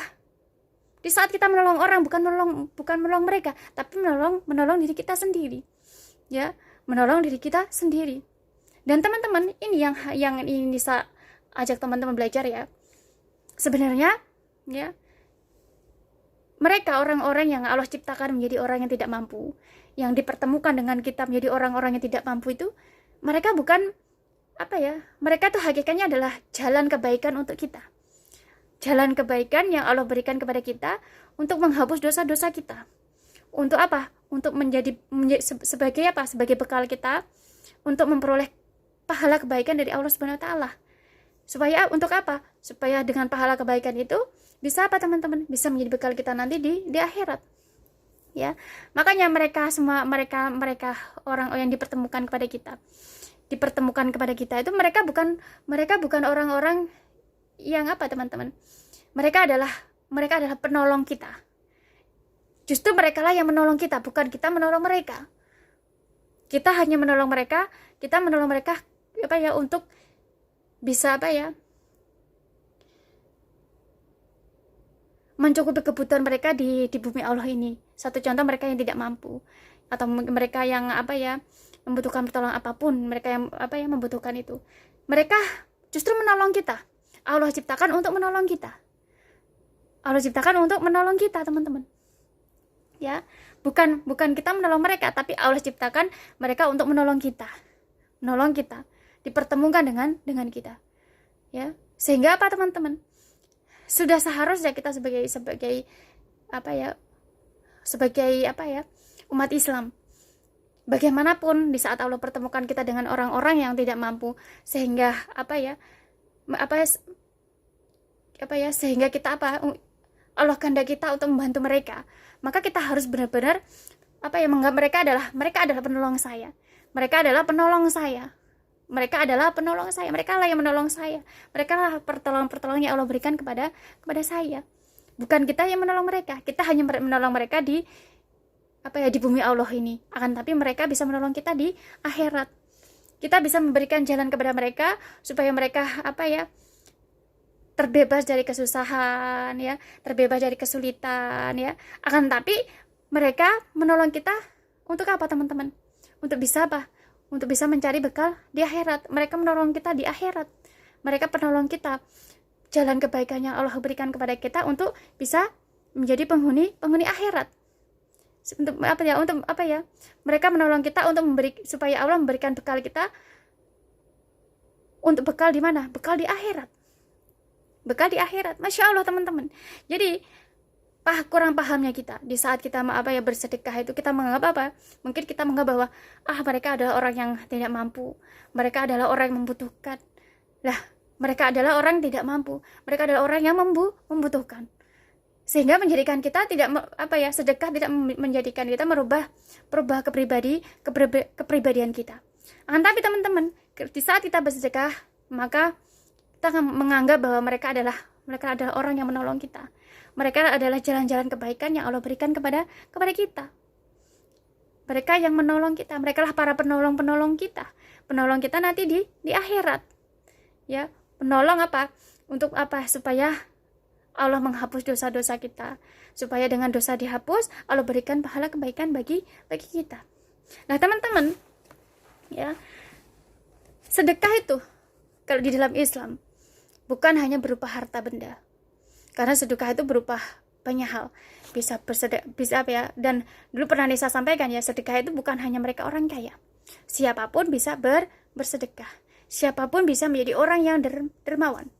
Di saat kita menolong orang, bukan menolong mereka, tapi menolong diri kita sendiri. Ya, menolong diri kita sendiri. Dan teman-teman, ini yang ini bisa ajak teman-teman belajar ya. Sebenarnya ya, mereka orang-orang yang Allah ciptakan menjadi orang yang tidak mampu, yang dipertemukan dengan kita menjadi orang-orang yang tidak mampu itu, mereka bukan apa ya? Mereka tuh hakikatnya adalah jalan kebaikan untuk kita. Jalan kebaikan yang Allah berikan kepada kita untuk menghapus dosa-dosa kita. Untuk apa? Untuk menjadi sebagai apa? Sebagai bekal kita untuk memperoleh pahala kebaikan dari Allah Subhanahu wa taala. Supaya untuk apa? Supaya dengan pahala kebaikan itu bisa apa teman-teman? Bisa menjadi bekal kita nanti di akhirat. Ya. Makanya mereka orang yang dipertemukan kepada kita. Dipertemukan kepada kita itu mereka bukan orang-orang yang apa teman-teman? Mereka adalah penolong kita. Justru mereka lah yang menolong kita, bukan kita menolong mereka. Kita hanya menolong mereka, apa ya, untuk bisa apa ya, mencukupi kebutuhan mereka di bumi Allah ini. Satu contoh, mereka yang tidak mampu atau mereka yang apa ya, membutuhkan pertolongan apapun, mereka yang apa ya, membutuhkan itu. Mereka justru menolong kita. Allah ciptakan untuk menolong kita. Allah ciptakan untuk menolong kita, teman-teman. Ya, bukan kita menolong mereka, tapi Allah ciptakan mereka untuk menolong kita. Menolong kita, dipertemukan dengan kita. Ya, sehingga apa teman-teman? Sudah seharusnya kita sebagai apa ya? Sebagai apa ya? Umat Islam. Bagaimanapun di saat Allah pertemukan kita dengan orang-orang yang tidak mampu, sehingga apa ya? Sehingga kita Allah kehendaki kita untuk membantu mereka, maka kita harus benar-benar menganggap mereka adalah penolong saya. Mereka adalah penolong saya. Mereka lah yang menolong saya. Mereka lah pertolongan yang Allah berikan kepada saya. Bukan kita yang menolong mereka. Kita hanya menolong mereka di bumi Allah ini. Akan tapi mereka bisa menolong kita di akhirat. Kita bisa memberikan jalan kepada mereka supaya mereka terbebas dari kesusahan ya, terbebas dari kesulitan ya. Akan tapi mereka menolong kita untuk apa teman-teman? Untuk bisa apa? Untuk bisa mencari bekal di akhirat. Mereka menolong kita di akhirat. Mereka penolong kita. Jalan kebaikan yang Allah berikan kepada kita untuk bisa menjadi penghuni akhirat. Untuk Mereka menolong kita untuk supaya Allah memberikan bekal kita. Untuk bekal di mana? Bekal di akhirat. Bekal di akhirat. Masya Allah teman-teman. Jadi kurang pahamnya kita di saat kita bersedekah itu, kita menganggap apa? Mungkin kita menganggap bahwa mereka adalah orang yang tidak mampu. Mereka adalah orang yang membutuhkan. Lah, mereka adalah orang yang tidak mampu. Mereka adalah orang yang membutuhkan. Sehingga menjadikan kita sedekah tidak menjadikan kita merubah kepribadian kita. Tapi teman-teman, di saat kita bersedekah, maka kita menganggap bahwa mereka adalah orang yang menolong kita. Mereka adalah jalan-jalan kebaikan yang Allah berikan kepada kita. Mereka yang menolong kita. Mereka lah para penolong kita. Penolong kita nanti di akhirat. Ya, penolong apa? Untuk apa? Supaya Allah menghapus dosa-dosa kita. Supaya dengan dosa dihapus, Allah berikan pahala kebaikan bagi kita. Nah, teman-teman, ya, sedekah itu kalau di dalam Islam bukan hanya berupa harta benda. Karena sedekah itu berupa banyak hal. Bisa dan dulu pernah saya sampaikan ya, sedekah itu bukan hanya mereka orang kaya. Siapapun bisa bersedekah. Siapapun bisa menjadi orang yang dermawan.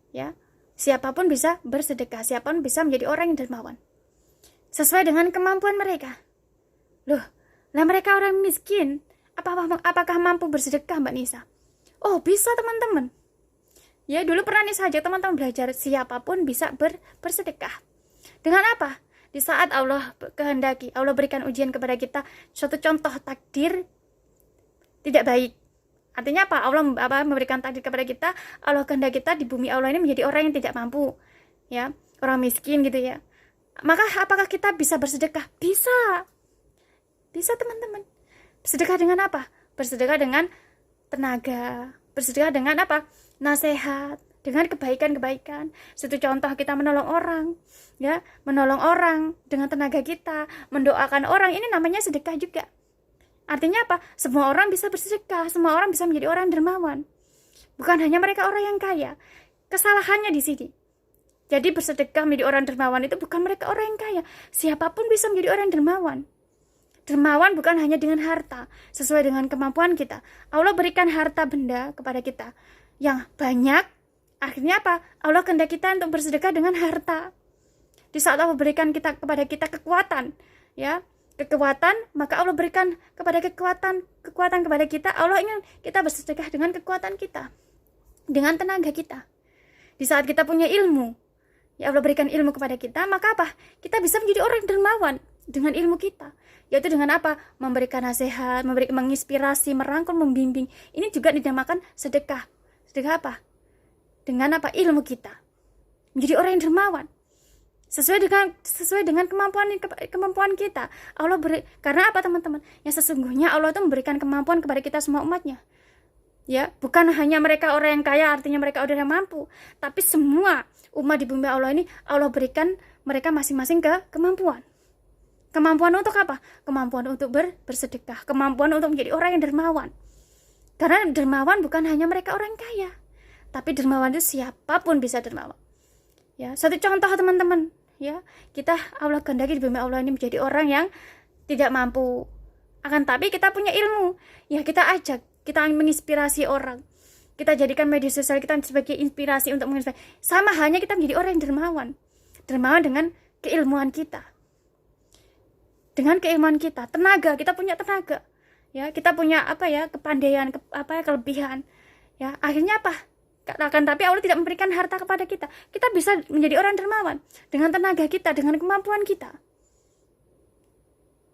Ya. Siapapun bisa bersedekah, siapapun bisa menjadi orang yang dermawan. Sesuai dengan kemampuan mereka. Loh, lah mereka orang miskin, apakah mampu bersedekah, Mbak Nisa? Oh, bisa teman-teman. Ya, dulu pernah saja teman-teman belajar, siapapun bisa bersedekah. Dengan apa? Di saat Allah kehendaki, Allah berikan ujian kepada kita, suatu contoh takdir tidak baik. Artinya apa? Allah memberikan takdir kepada kita, Allah kehendaki kita di bumi Allah ini menjadi orang yang tidak mampu. Ya, orang miskin gitu ya. Maka apakah kita bisa bersedekah? Bisa. Bisa teman-teman. Bersedekah dengan apa? Bersedekah dengan tenaga. Bersedekah dengan apa? Nasihat, dengan kebaikan-kebaikan. Satu contoh, kita menolong orang, ya, menolong orang dengan tenaga kita, mendoakan orang, ini namanya sedekah juga. Artinya apa? Semua orang bisa bersedekah, semua orang bisa menjadi orang dermawan. Bukan hanya mereka orang yang kaya. Kesalahannya di sini. Jadi bersedekah menjadi orang dermawan itu bukan mereka orang yang kaya. Siapapun bisa menjadi orang dermawan. Dermawan bukan hanya dengan harta, sesuai dengan kemampuan kita. Allah berikan harta benda kepada kita yang banyak. Akhirnya apa? Allah kehendaki kita untuk bersedekah dengan harta. Di saat Allah berikan kepada kita kekuatan, ya, kekuatan, maka Allah berikan kekuatan kepada kita. Allah ingin kita bersedekah dengan kekuatan kita, dengan tenaga kita. Di saat kita punya ilmu, ya Allah berikan ilmu kepada kita, maka apa? Kita bisa menjadi orang dermawan dengan ilmu kita. Yaitu dengan apa? Memberikan nasihat, menginspirasi, merangkul, membimbing. Ini juga dinamakan sedekah. Sedekah apa? Dengan apa? Ilmu kita. Menjadi orang yang dermawan. Sesuai dengan kemampuan kita. Karena apa teman-teman? Yang sesungguhnya Allah itu memberikan kemampuan kepada kita semua umatnya. Ya, bukan hanya mereka orang yang kaya, artinya mereka orang yang mampu, tapi semua umat di bumi Allah ini Allah berikan mereka masing-masing kemampuan. Kemampuan untuk apa? Kemampuan untuk bersedekah, kemampuan untuk menjadi orang yang dermawan. Karena dermawan bukan hanya mereka orang kaya, tapi dermawan itu siapapun bisa dermawan. Ya, satu contoh teman-teman, ya, kita Allah kehendaki di bumi Allah ini menjadi orang yang tidak mampu. Akan tapi kita punya ilmu, ya kita ajak, kita menginspirasi orang. Kita jadikan media sosial kita sebagai inspirasi untuk menginspirasi. Sama halnya kita menjadi orang yang dermawan. Dermawan dengan keilmuan kita. Dengan keilmuan kita, tenaga, kita punya tenaga. Ya, kita punya kepandaian, kelebihan. Ya, akhirnya apa? Akan tapi Allah tidak memberikan harta kepada kita. Kita bisa menjadi orang dermawan dengan tenaga kita, dengan kemampuan kita.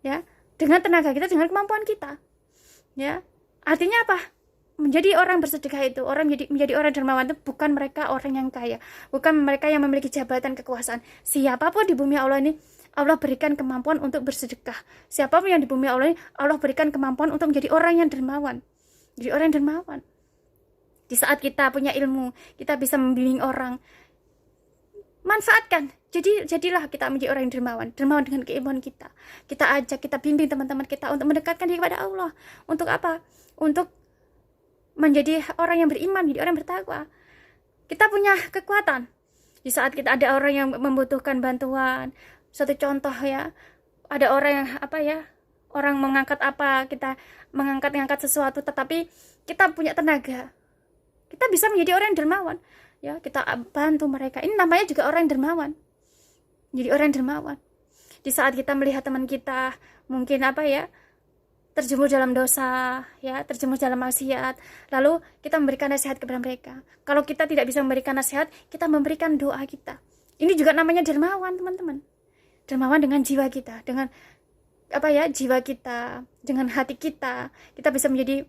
Ya, dengan tenaga kita, dengan kemampuan kita. Ya, artinya apa? Menjadi orang bersedekah itu, menjadi orang dermawan itu bukan mereka orang yang kaya, bukan mereka yang memiliki jabatan kekuasaan. Siapapun di bumi Allah ini Allah berikan kemampuan untuk bersedekah. Siapapun yang di bumi Allah ini Allah berikan kemampuan untuk menjadi orang yang dermawan. Jadi orang yang dermawan. Di saat kita punya ilmu, kita bisa membimbing orang. Manfaatkan. Jadilah kita menjadi orang yang dermawan dengan keilmuan kita. Kita ajak, kita bimbing teman-teman kita untuk mendekatkan diri kepada Allah. Untuk apa? Untuk menjadi orang yang beriman, menjadi orang yang bertakwa. Kita punya kekuatan. Di saat kita ada orang yang membutuhkan bantuan, satu contoh ya, ada orang yang orang mengangkat kita mengangkat sesuatu, tetapi kita punya tenaga, kita bisa menjadi orang yang dermawan, ya, kita bantu mereka. Ini namanya juga orang yang dermawan, jadi orang yang dermawan. Di saat kita melihat teman kita mungkin terjerumus dalam dosa, ya, terjerumus dalam maksiat, lalu kita memberikan nasihat kepada mereka. Kalau kita tidak bisa memberikan nasihat, kita memberikan doa kita. Ini juga namanya dermawan, teman-teman. Dermawan dengan jiwa kita, dengan jiwa kita, dengan hati kita bisa menjadi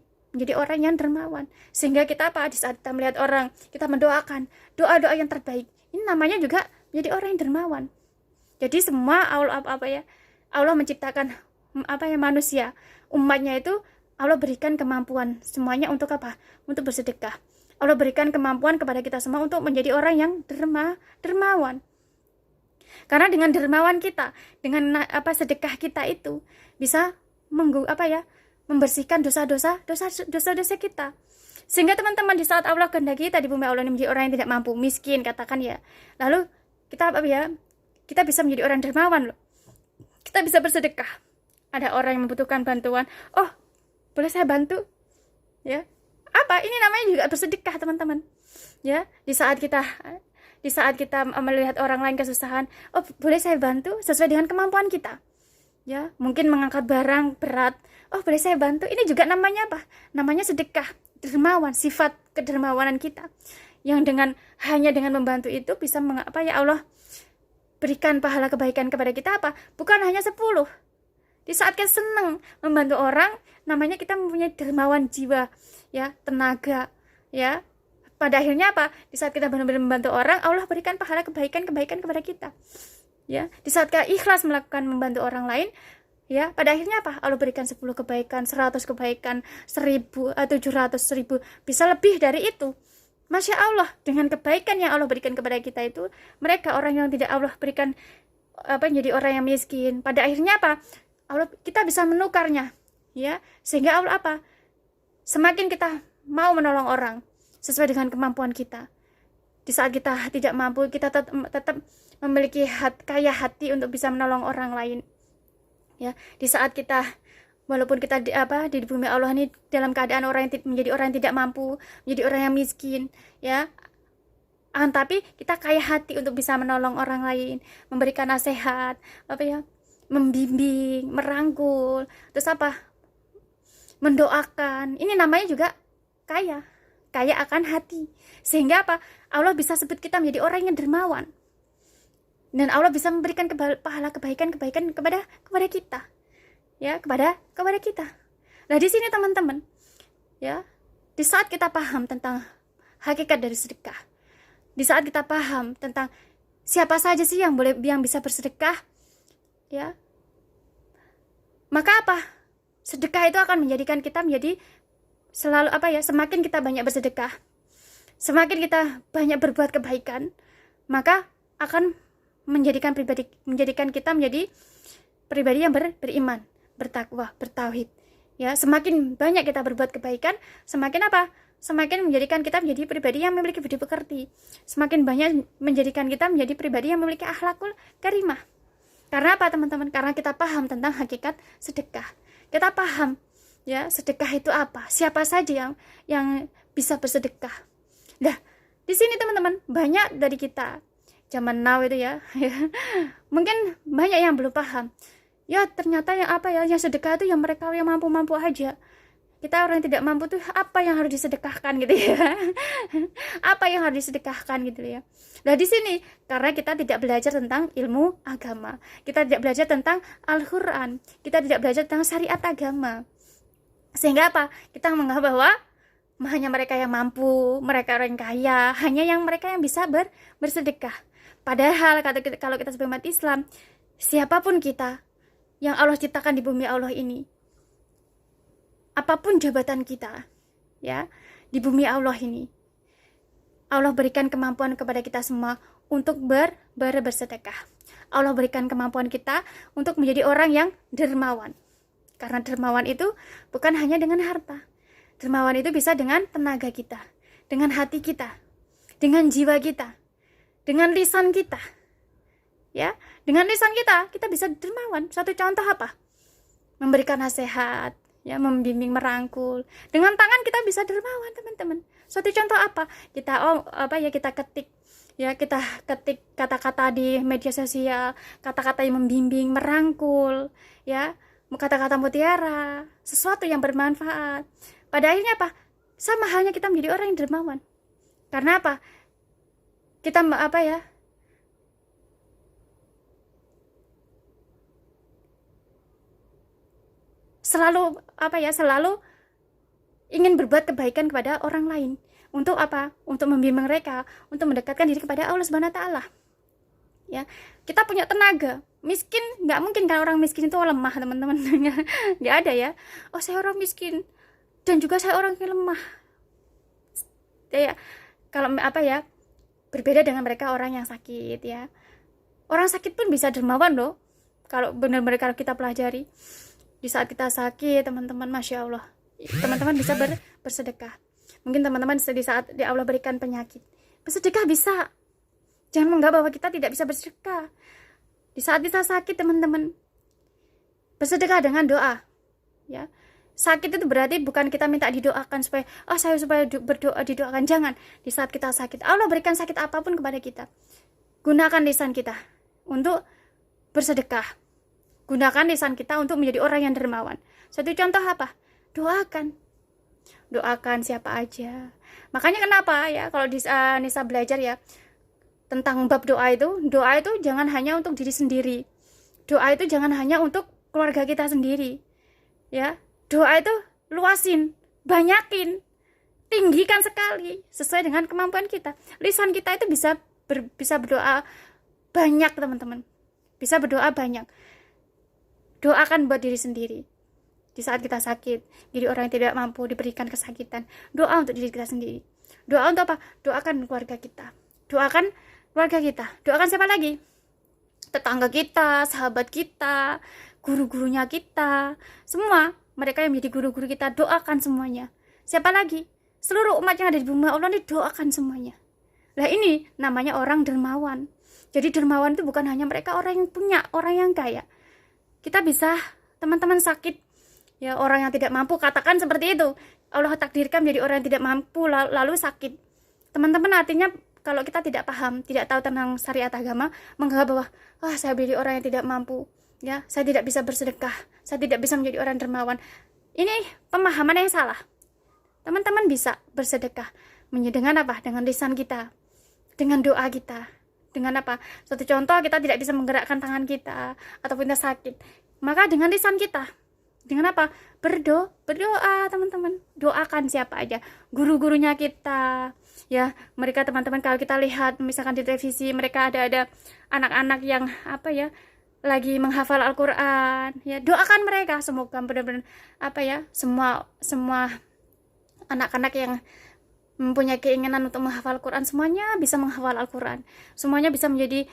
orang yang dermawan. Sehingga kita di saat kita melihat orang, kita mendoakan doa-doa yang terbaik. Ini namanya juga menjadi orang yang dermawan. Jadi semua Allah menciptakan manusia, umatnya itu Allah berikan kemampuan semuanya untuk apa? Untuk bersedekah. Allah berikan kemampuan kepada kita semua untuk menjadi orang yang dermawan. Karena dengan dermawan kita, dengan sedekah kita itu bisa membersihkan dosa-dosa kita. Sehingga teman-teman, di saat Allah kehendaki kita di bumi Allah ini menjadi orang yang tidak mampu, miskin katakan ya. Lalu kita kita bisa menjadi orang dermawan loh. Kita bisa bersedekah. Ada orang yang membutuhkan bantuan, oh boleh saya bantu? Ya, ini namanya juga bersedekah teman-teman. Ya, di saat kita melihat orang lain kesusahan, oh boleh saya bantu sesuai dengan kemampuan kita. Ya, mungkin mengangkat barang berat, oh boleh saya bantu. Ini juga namanya namanya sedekah, dermawan, sifat kedermawanan kita. Yang hanya dengan membantu itu bisa Allah berikan pahala kebaikan kepada kita bukan hanya 10. Di saat kita senang membantu orang, namanya kita mempunyai dermawan jiwa, ya, tenaga, ya. Pada akhirnya di saat kita benar-benar membantu orang, Allah berikan pahala kebaikan kepada kita. Ya, di saat kita ikhlas melakukan membantu orang lain, ya, pada akhirnya Allah berikan 10 kebaikan, 100 kebaikan, 1000, 700, 1000, bisa lebih dari itu. Masya Allah, dengan kebaikan yang Allah berikan kepada kita itu, mereka orang yang tidak Allah berikan jadi orang yang miskin. Pada akhirnya kita bisa menukarnya, ya. Sehingga Allah apa? Semakin kita mau menolong orang sesuai dengan kemampuan kita. Di saat kita tidak mampu, kita tetap memiliki kaya hati untuk bisa menolong orang lain. Ya, di saat kita walaupun kita di bumi Allah ini dalam keadaan menjadi orang yang tidak mampu, menjadi orang yang miskin, ya. Tapi kita kaya hati untuk bisa menolong orang lain, memberikan nasihat, membimbing, merangkul, terus mendoakan. Ini namanya juga kaya akan hati. Sehingga Allah bisa sebut kita menjadi orang yang dermawan. Dan Allah bisa memberikan pahala kebaikan kepada kita. Ya, kepada kita. Nah, di sini teman-teman, ya, di saat kita paham tentang hakikat dari sedekah, di saat kita paham tentang siapa saja sih yang bisa bersedekah, ya, maka sedekah itu akan menjadikan kita menjadi selalu semakin kita banyak bersedekah, semakin kita banyak berbuat kebaikan, maka akan menjadikan kita menjadi pribadi yang beriman, bertakwa, bertauhid. Ya, semakin banyak kita berbuat kebaikan, semakin semakin menjadikan kita menjadi pribadi yang memiliki budi pekerti. Semakin banyak menjadikan kita menjadi pribadi yang memiliki akhlakul karimah. Karena teman-teman? Karena kita paham tentang hakikat sedekah. Kita paham, ya, sedekah itu apa? Siapa saja yang bisa bersedekah? Nah, di sini teman-teman, banyak dari kita zaman now itu ya, mungkin banyak yang belum paham. Ya, ternyata yang sedekah itu yang mereka yang mampu-mampu aja. Kita orang yang tidak mampu tuh apa yang harus disedekahkan gitu ya. Apa yang harus disedekahkan gitu ya. Nah, di sini karena kita tidak belajar tentang ilmu agama. Kita tidak belajar tentang Al-Qur'an. Kita tidak belajar tentang syariat agama. Sehingga kita menganggap bahwa hanya mereka yang mampu, mereka orang kaya, hanya mereka yang bisa bersedekah. Padahal kalau kita sebagai umat Islam, siapapun kita yang Allah ciptakan di bumi Allah ini, apapun jabatan kita, ya, di bumi Allah ini, Allah berikan kemampuan kepada kita semua untuk bersedekah. Allah berikan kemampuan kita untuk menjadi orang yang dermawan. Karena dermawan itu bukan hanya dengan harta. Dermawan itu bisa dengan tenaga kita, dengan hati kita, dengan jiwa kita, dengan lisan kita. Ya, dengan lisan kita bisa dermawan. Suatu contoh memberikan nasihat, ya, membimbing, merangkul. Dengan tangan kita bisa dermawan, teman-teman. Suatu contoh kita ketik, ya, kita ketik kata-kata di media sosial, kata-kata yang membimbing, merangkul, ya, kata-kata mutiara, sesuatu yang bermanfaat. Pada akhirnya sama halnya kita menjadi orang yang dermawan. Karena kita selalu selalu ingin berbuat kebaikan kepada orang lain. Untuk Untuk membimbing mereka, untuk mendekatkan diri kepada Allah Subhanahu wa taala. Ya, kita punya tenaga. Miskin, nggak mungkin kan orang miskin itu lemah, teman-teman. Nggak ada ya. Oh, saya orang miskin dan juga saya orang yang lemah. Ya, kalau berbeda dengan mereka orang yang sakit, ya. Orang sakit pun bisa dermawan loh. Kalau benar-benar kita pelajari. Di saat kita sakit, teman-teman, Masya Allah, teman-teman bisa bersedekah. Mungkin teman-teman di saat Allah berikan penyakit, bersedekah bisa. Jangan menganggap bahwa kita tidak bisa bersedekah. Di saat kita sakit, teman-teman, bersedekah dengan doa. Ya, sakit itu berarti bukan kita minta didoakan supaya berdoa didoakan. Jangan. Di saat kita sakit, Allah berikan sakit apapun kepada kita. Gunakan lisan kita untuk bersedekah. Gunakan lisan kita untuk menjadi orang yang dermawan. Satu contoh Doakan siapa aja. Makanya kenapa ya kalau Nisa belajar ya tentang bab doa itu jangan hanya untuk diri sendiri. Doa itu jangan hanya untuk keluarga kita sendiri. Ya, doa itu luasin, banyakin, tinggikan sekali sesuai dengan kemampuan kita. Lisan kita itu bisa berdoa banyak, teman-teman. Bisa berdoa banyak. Doakan buat diri sendiri. Di saat kita sakit, jadi orang yang tidak mampu diberikan kesakitan, doa untuk diri kita sendiri. Doa untuk Doakan keluarga kita. Doakan keluarga kita. Doakan siapa lagi? Tetangga kita, sahabat kita, guru-gurunya kita, semua. mereka yang menjadi guru-guru kita, doakan semuanya. Siapa lagi? Seluruh umat yang ada di bumi Allah ini doakan semuanya. Lah ini namanya orang dermawan. Jadi dermawan itu bukan hanya mereka orang yang punya, orang yang kaya. Kita bisa, teman-teman sakit, ya orang yang tidak mampu, katakan seperti itu. Allah takdirkan menjadi orang yang tidak mampu lalu sakit. Teman-teman, artinya kalau kita tidak paham, tidak tahu tentang syariat agama, menganggap bahwa saya menjadi orang yang tidak mampu, ya, saya tidak bisa bersedekah, saya tidak bisa menjadi orang dermawan. Ini pemahaman yang salah. Teman-teman bisa bersedekah dengan apa? Dengan lisan kita, dengan doa kita, dengan apa? Suatu contoh, kita tidak bisa menggerakkan tangan kita ataupun kita sakit, maka dengan lisan kita, dengan apa? Berdoa, teman-teman. Doakan siapa aja, guru-gurunya kita, ya, mereka teman-teman. Kalau kita lihat misalkan di televisi, mereka ada anak-anak yang apa ya, lagi menghafal Al-Quran, ya, doakan mereka semoga benar-benar apa ya, semua anak-anak yang mempunyai keinginan untuk menghafal Al-Quran semuanya bisa menghafal Al-Quran, semuanya bisa menjadi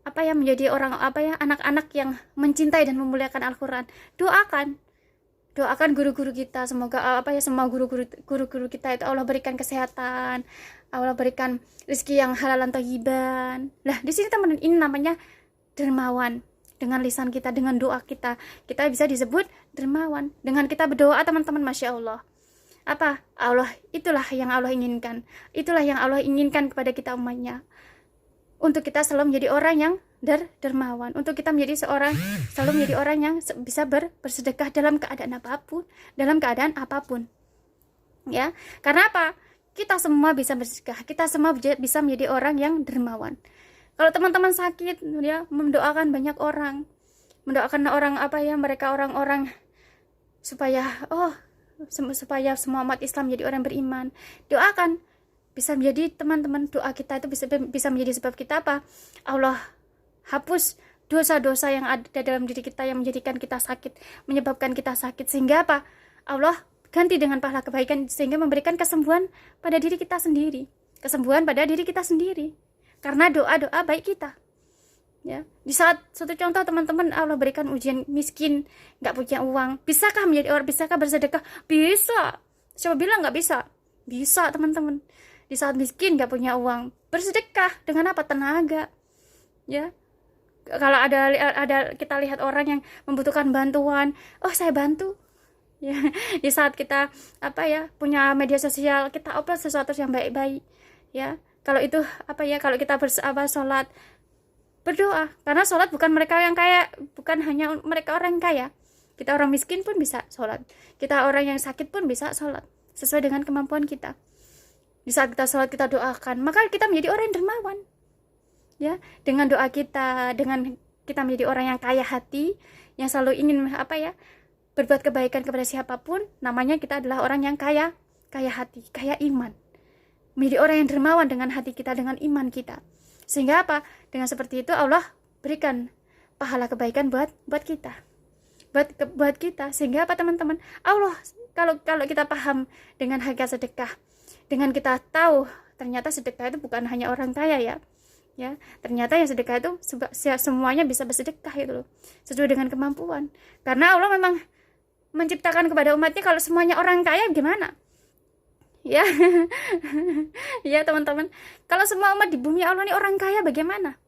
apa ya, menjadi orang apa ya, anak-anak yang mencintai dan memuliakan Al-Quran. Doakan guru-guru kita, semoga apa ya, semua guru-guru kita itu Allah berikan kesehatan, Allah berikan rezeki yang halalan thayyiban. Lah di sini teman, ini namanya dermawan. Dengan lisan kita, dengan doa kita bisa disebut dermawan. Dengan kita berdoa, teman-teman, masya Allah, apa? Allah, itulah yang Allah inginkan. Itulah yang Allah inginkan kepada kita umatnya. Untuk kita selalu menjadi orang yang dermawan. Untuk kita selalu menjadi orang yang bisa bersedekah dalam keadaan apapun. Ya, karena apa? Kita semua bisa bersedekah. Kita semua bisa menjadi orang yang dermawan. Kalau teman-teman sakit, ya, mendoakan banyak orang. Mendoakan orang apa ya? Mereka orang-orang supaya semua umat Islam menjadi orang beriman. Doakan, bisa menjadi, teman-teman, doa kita itu bisa menjadi sebab kita apa? Allah hapus dosa-dosa yang ada dalam diri kita yang menjadikan kita sakit, menyebabkan kita sakit, sehingga apa? Allah ganti dengan pahala kebaikan, sehingga memberikan kesembuhan pada diri kita sendiri. Karena doa-doa baik kita. Ya, di saat suatu contoh, teman-teman, Allah berikan ujian, miskin, nggak punya uang, bisakah bersedekah? Bisa. Siapa bilang nggak bisa? Bisa, teman-teman. Di saat miskin, nggak punya uang, bersedekah dengan apa? Tenaga. Ya, kalau ada kita lihat orang yang membutuhkan bantuan, saya bantu. Ya, di saat kita apa ya, punya media sosial, kita upload sesuatu yang baik-baik. Ya, kalau itu apa ya, kalau kita sholat, berdoa, karena sholat bukan mereka yang kaya, bukan hanya mereka orang yang kaya. Kita orang miskin pun bisa sholat, kita orang yang sakit pun bisa sholat, sesuai dengan kemampuan kita. Di saat kita sholat, kita doakan, maka kita menjadi orang yang dermawan. Ya, dengan doa kita, dengan kita menjadi orang yang kaya hati, yang selalu ingin apa ya, berbuat kebaikan kepada siapapun, namanya kita adalah orang yang kaya hati, kaya iman. Menjadi orang yang dermawan dengan hati kita, dengan iman kita. Sehingga apa? Dengan seperti itu Allah berikan pahala kebaikan buat kita. Buat kita. Sehingga apa, teman-teman? Allah, kalau kita paham dengan harga sedekah, dengan kita tahu ternyata sedekah itu bukan hanya orang kaya, ya. Ya, ternyata yang sedekah itu semuanya bisa bersedekah itu loh, sesuai dengan kemampuan. Karena Allah memang menciptakan kepada umatnya, kalau semuanya orang kaya gimana? Ya. Ya, teman-teman, kalau semua umat di bumi Allah ini orang kaya, bagaimana?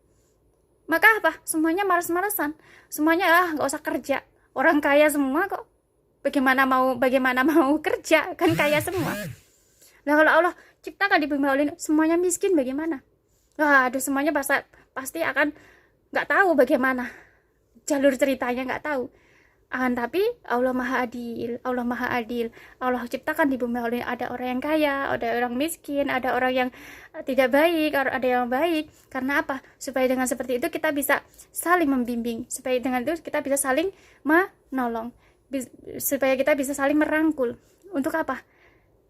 Maka apa? Semuanya malas-malasan, semuanya nggak usah kerja, orang kaya semua kok, bagaimana mau kerja, kan kaya semua. Nah, kalau Allah ciptakan di bumi Allah ini semuanya miskin, bagaimana? Aduh, semuanya pasti akan nggak tahu bagaimana jalur ceritanya, nggak tahu. Tapi Allah maha adil. Allah ciptakan di bumi Allah ada orang yang kaya, ada orang miskin, ada orang yang tidak baik, ada yang baik. Karena apa? Supaya dengan seperti itu kita bisa saling membimbing, supaya dengan itu kita bisa saling menolong, supaya kita bisa saling merangkul. Untuk apa?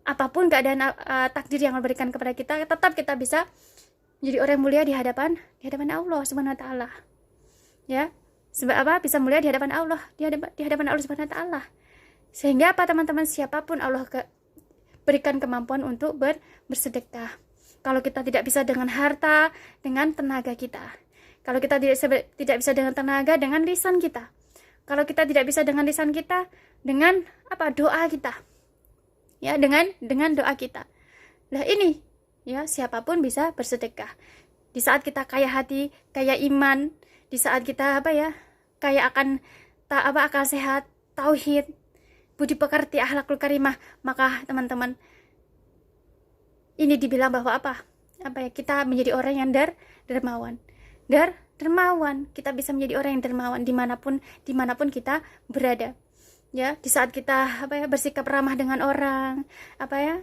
Apapun keadaan takdir yang Allah berikan kepada kita, tetap kita bisa menjadi orang mulia di hadapan Allah Subhanahu wa taala. Ya. Sebab apa? Bisa mulia di hadapan Allah, di hadapan Allah Subhanahu wa taala. Sehingga apa, teman-teman, siapapun Allah berikan kemampuan untuk bersedekah. Kalau kita tidak bisa dengan harta, dengan tenaga kita. Kalau kita tidak bisa dengan tenaga, dengan lisan kita. Kalau kita tidak bisa dengan lisan kita, dengan apa? Doa kita. Ya, dengan doa kita. Nah, ini ya, siapapun bisa bersedekah. Di saat kita kaya hati, kaya iman, di saat kita apa ya? Kaya akan akal sehat, tauhid, budi pekerti, akhlakul karimah, maka teman-teman ini dibilang bahwa apa ya, kita menjadi orang yang dermawan. Dermawan, kita bisa menjadi orang yang dermawan dimanapun kita berada. Ya, di saat kita apa ya, bersikap ramah dengan orang, apa ya,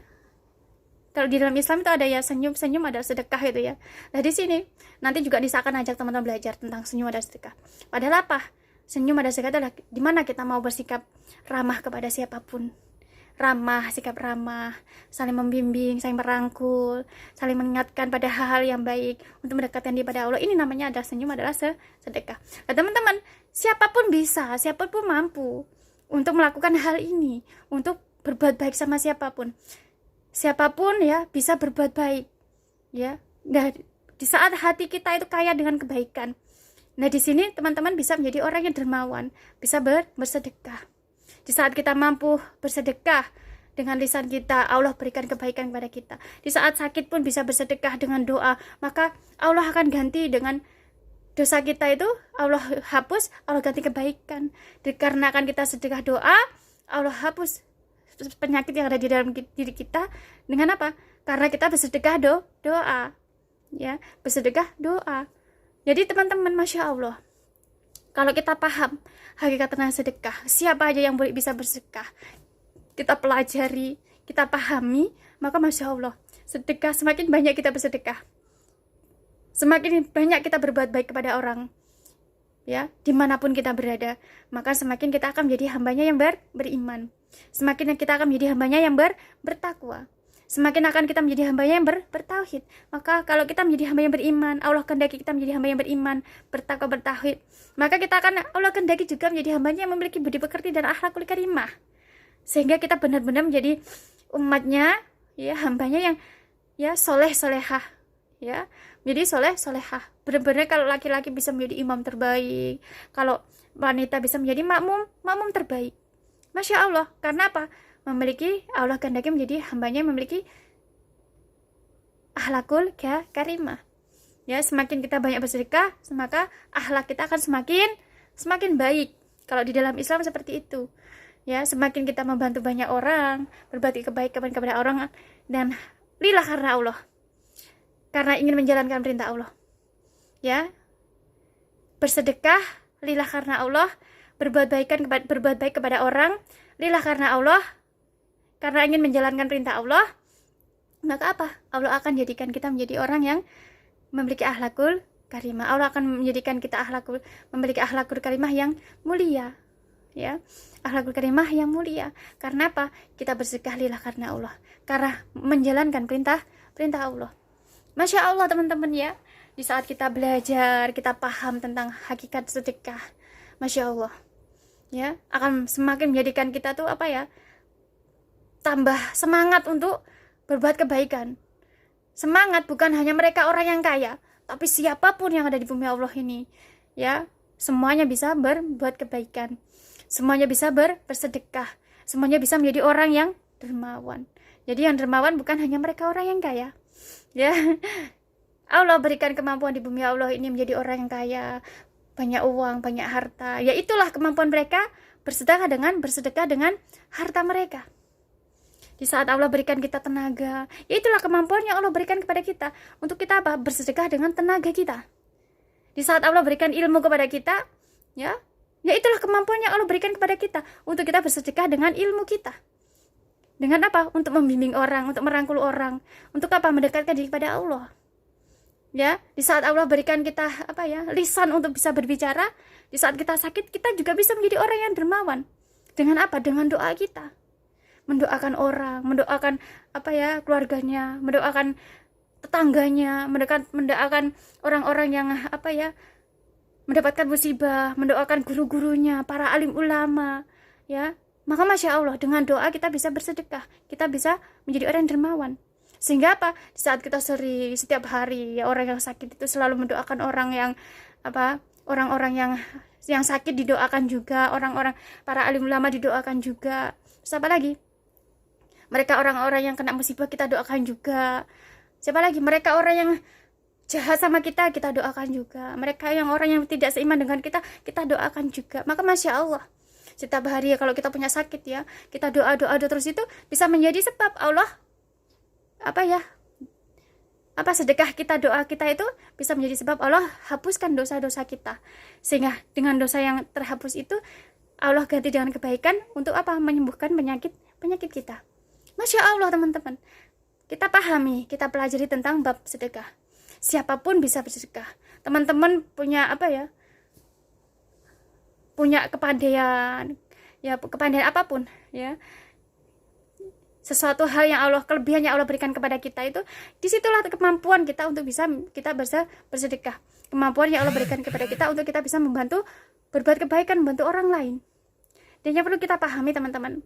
kalau di dalam Islam itu ada ya, senyum ada sedekah itu ya. Nah, di sini nanti juga Nisa akan ajak teman-teman belajar tentang senyum ada sedekah. Padahal apa? Senyum ada sedekah adalah dimana kita mau bersikap ramah kepada siapapun. Sikap ramah, saling membimbing, saling merangkul, saling mengingatkan pada hal-hal yang baik untuk mendekatkan diri pada Allah. Ini namanya adalah senyum adalah sedekah. Nah, teman-teman, siapapun bisa, siapapun mampu untuk melakukan hal ini, untuk berbuat baik sama siapapun. Siapapun ya bisa berbuat baik. Ya. Nah, di saat hati kita itu kaya dengan kebaikan. Nah, di sini teman-teman bisa menjadi orang yang dermawan, bisa bersedekah. Di saat kita mampu bersedekah dengan lisan kita, Allah berikan kebaikan kepada kita. Di saat sakit pun bisa bersedekah dengan doa, maka Allah akan ganti dengan dosa kita itu, Allah hapus, Allah ganti kebaikan. Dikarenakan kita sedekah doa, Allah hapus penyakit yang ada di dalam diri kita dengan apa? Karena kita bersedekah doa. Ya, bersedekah doa. Jadi teman-teman, Masya Allah, kalau kita paham hakikat tentang sedekah, siapa aja yang boleh bisa bersedekah, kita pelajari, kita pahami, maka Masya Allah, sedekah, semakin banyak kita bersedekah, semakin banyak kita berbuat baik kepada orang, ya, dimanapun kita berada, maka semakin kita akan menjadi hambanya yang beriman, semakin kita akan menjadi hambanya yang bertakwa, semakin akan kita menjadi hambanya yang bertauhid. Maka kalau kita menjadi hamba yang beriman, Allah kehendaki kita menjadi hamba yang beriman, bertakwa, bertauhid, maka kita akan Allah kehendaki juga menjadi hambanya yang memiliki budi pekerti dan akhlakul karimah, sehingga kita benar-benar menjadi umatnya, ya, hambanya yang ya solehah, ya, menjadi solehah. Benar-benar kalau laki-laki bisa menjadi imam terbaik, kalau wanita bisa menjadi makmum terbaik. Masya Allah, karena apa? Allah kehendaki menjadi hambanya yang memiliki akhlakul karimah. Ya, semakin kita banyak bersedekah, maka akhlak kita akan semakin baik. Kalau di dalam Islam seperti itu. Ya, semakin kita membantu banyak orang, berbagi kebaikan kepada orang, dan lillah karena Allah. Karena ingin menjalankan perintah Allah. Ya. Bersedekah lillah karena Allah, berbuat baik kepada orang, lillah karena Allah. Karena ingin menjalankan perintah Allah, maka apa? Allah akan jadikan kita menjadi orang yang memiliki akhlakul karimah. Allah akan menjadikan kita memiliki akhlakul karimah yang mulia, ya, akhlakul karimah yang mulia. Karena apa? Kita bersedekah lillah karena Allah, karena menjalankan perintah Allah. Masya Allah teman-teman ya, di saat kita belajar, kita paham tentang hakikat sedekah, Masya Allah, ya, akan semakin menjadikan kita tuh apa ya, tambah semangat untuk berbuat kebaikan. Semangat bukan hanya mereka orang yang kaya, tapi siapapun yang ada di bumi Allah ini, ya, semuanya bisa berbuat kebaikan, semuanya bisa bersedekah, semuanya bisa menjadi orang yang dermawan. Jadi yang dermawan bukan hanya mereka orang yang kaya, ya. Allah berikan kemampuan di bumi Allah ini menjadi orang yang kaya, banyak uang, banyak harta. Ya, itulah kemampuan mereka bersedekah dengan harta mereka. Di saat Allah berikan kita tenaga, ya itulah kemampuan yang Allah berikan kepada kita untuk kita apa? Bersedekah dengan tenaga kita. Di saat Allah berikan ilmu kepada kita, ya itulah kemampuan yang Allah berikan kepada kita untuk kita bersedekah dengan ilmu kita. Dengan apa? Untuk membimbing orang, untuk merangkul orang, untuk apa? Mendekatkan diri kepada Allah. Ya, di saat Allah berikan kita apa ya? Lisan untuk bisa berbicara, di saat kita sakit, kita juga bisa menjadi orang yang dermawan. Dengan apa? Dengan doa kita. Mendoakan orang, mendoakan apa ya, keluarganya, mendoakan tetangganya, mendoakan orang-orang yang apa ya, mendapatkan musibah, mendoakan guru-gurunya, para alim ulama, ya. Maka Masya Allah, dengan doa kita bisa bersedekah, kita bisa menjadi orang yang dermawan. Sehingga apa? Di saat kita sering, setiap hari, ya, orang yang sakit itu selalu mendoakan orang yang apa, orang-orang yang yang sakit didoakan juga, orang-orang para alim ulama didoakan juga. Siapa lagi? Mereka orang-orang yang kena musibah kita doakan juga. Siapa lagi? Mereka orang yang jahat sama kita doakan juga. Mereka yang orang yang tidak seiman dengan kita doakan juga. Maka Masya Allah, setiap hari ya kalau kita punya sakit ya, kita doa terus, itu bisa menjadi sebab Allah sedekah kita, doa kita itu bisa menjadi sebab Allah hapuskan dosa-dosa kita. Sehingga dengan dosa yang terhapus itu Allah ganti dengan kebaikan untuk menyembuhkan penyakit kita. Masya Allah teman-teman, kita pahami, kita pelajari tentang bab sedekah. Siapapun bisa bersedekah. Teman-teman punya punya kepandaian apapun ya, sesuatu hal yang kelebihan yang Allah berikan kepada kita, itu disitulah kemampuan kita untuk bisa bersedekah. Kemampuan yang Allah berikan kepada kita untuk kita bisa membantu, berbuat kebaikan, membantu orang lain. Dan yang perlu kita pahami teman-teman,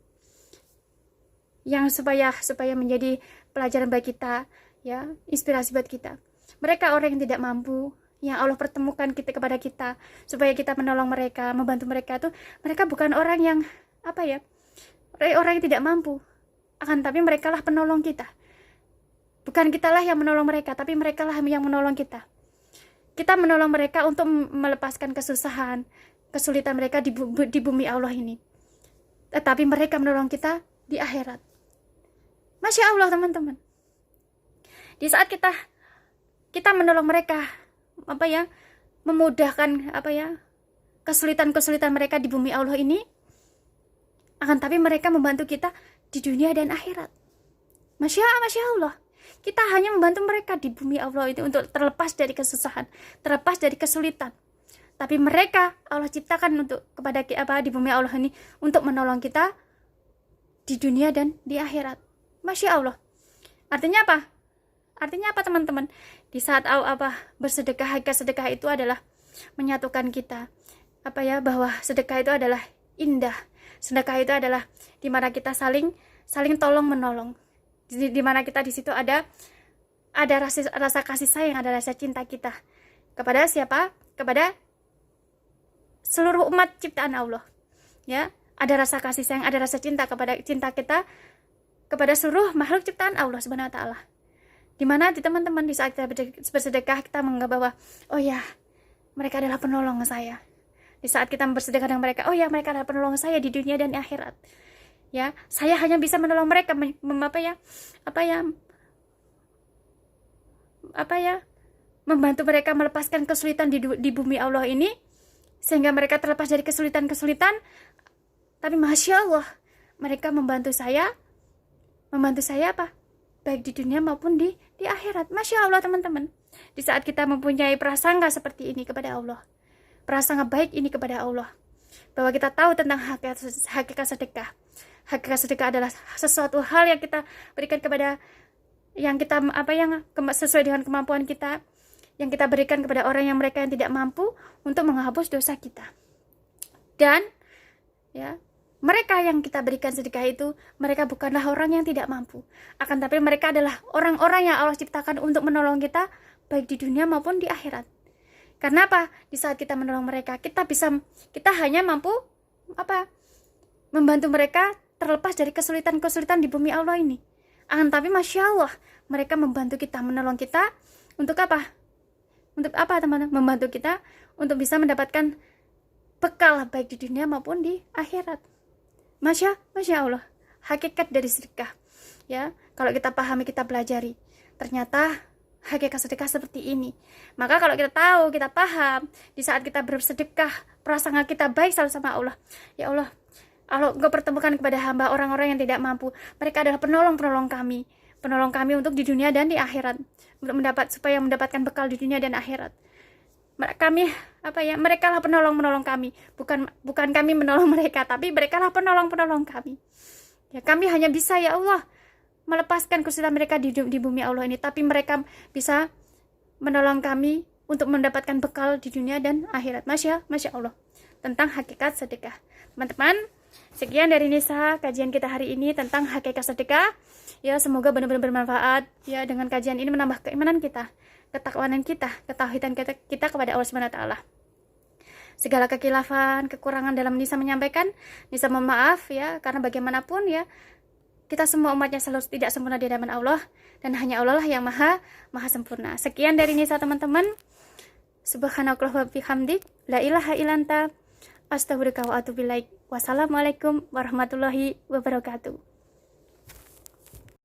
yang supaya menjadi pelajaran bagi kita ya, inspirasi buat kita. Mereka orang yang tidak mampu, yang Allah pertemukan kepada kita supaya kita menolong mereka, membantu mereka, tuh mereka bukan orang yang orang yang tidak mampu, akan tapi mereka lah penolong kita. Bukan kita lah yang menolong mereka, tapi mereka lah yang menolong kita. Kita menolong mereka untuk melepaskan kesusahan, kesulitan mereka di bumi Allah ini. Tetapi mereka menolong kita di akhirat. Masya Allah teman-teman. Di saat kita menolong mereka, memudahkan kesulitan-kesulitan mereka di bumi Allah ini, akan tapi mereka membantu kita di dunia dan akhirat. Masya Allah, kita hanya membantu mereka di bumi Allah itu untuk terlepas dari kesusahan, terlepas dari kesulitan. Tapi mereka Allah ciptakan kepada di bumi Allah ini untuk menolong kita di dunia dan di akhirat. Masya Allah. Artinya apa? Artinya apa teman-teman? Di saat bersedekah, hakikat sedekah itu adalah menyatukan kita. Bahwa sedekah itu adalah indah. Sedekah itu adalah di mana kita saling tolong menolong. Di mana kita di situ ada rasa kasih sayang, ada rasa cinta kita kepada siapa? Kepada seluruh umat ciptaan Allah. Ya, ada rasa kasih sayang, ada rasa cinta kita kepada seluruh makhluk ciptaan Allah Subhanahu wa taala. Di mana teman-teman di saat kita bersedekah, kita menganggap bahwa oh ya, mereka adalah penolong saya. Di saat kita bersedekah dengan mereka, oh ya, mereka adalah penolong saya di dunia dan akhirat. Ya, saya hanya bisa menolong mereka membantu mereka melepaskan kesulitan di bumi Allah ini, sehingga mereka terlepas dari kesulitan-kesulitan. Tapi Masya Allah, mereka membantu saya baik di dunia maupun di akhirat. Masya Allah teman-teman. Di saat kita mempunyai prasangka seperti ini kepada Allah, prasangka baik ini kepada Allah, bahwa kita tahu tentang hakikat sedekah. Hakikat sedekah adalah sesuatu hal yang kita berikan kepada yang kita sesuai dengan kemampuan kita, yang kita berikan kepada orang yang mereka yang tidak mampu untuk menghapus dosa kita. Dan ya, mereka yang kita berikan sedekah itu, mereka bukanlah orang yang tidak mampu, akan tapi mereka adalah orang-orang yang Allah ciptakan untuk menolong kita baik di dunia maupun di akhirat. Karena apa? Di saat kita menolong mereka, kita hanya mampu membantu mereka terlepas dari kesulitan-kesulitan di bumi Allah ini. Akan tapi Masya Allah, mereka membantu kita, menolong kita untuk apa? Untuk apa teman-teman? Membantu kita untuk bisa mendapatkan bekal baik di dunia maupun di akhirat. Masya Allah, hakikat dari sedekah. Ya, kalau kita pahami, kita pelajari, ternyata hakikat sedekah seperti ini. Maka kalau kita tahu, kita paham, di saat kita bersedekah, prasangka kita baik selalu sama Allah. Ya Allah, Engkau pertemukan kepada hamba orang-orang yang tidak mampu. Mereka adalah penolong kami untuk di dunia dan di akhirat, untuk supaya mendapatkan bekal di dunia dan akhirat. Mereka lah penolong kami, bukan kami menolong mereka, tapi mereka lah penolong kami. Ya, kami hanya bisa ya Allah melepaskan kesulitan mereka di bumi Allah ini, tapi mereka bisa menolong kami untuk mendapatkan bekal di dunia dan akhirat. Masya Allah tentang hakikat sedekah. Teman-teman, sekian dari Nisa kajian kita hari ini tentang hakikat sedekah. Ya, semoga benar-benar bermanfaat. Ya, dengan kajian ini menambah keimanan kita, ketakwaan kita, ketauhidan kita kepada Allah Subhanahu wa taala. segala kekhilafan, kekurangan dalam Nisa menyampaikan. Nisa mohon maaf ya, karena bagaimanapun ya, kita semua umatnya selalu tidak sempurna di hadapan Allah, dan hanya Allah lah yang maha sempurna. Sekian dari Nisa teman-teman. Subhanakallah wa bihamdik, la ilaha illallah, astaghfiruka wa atubu ilaik. Wassalamualaikum warahmatullahi wabarakatuh.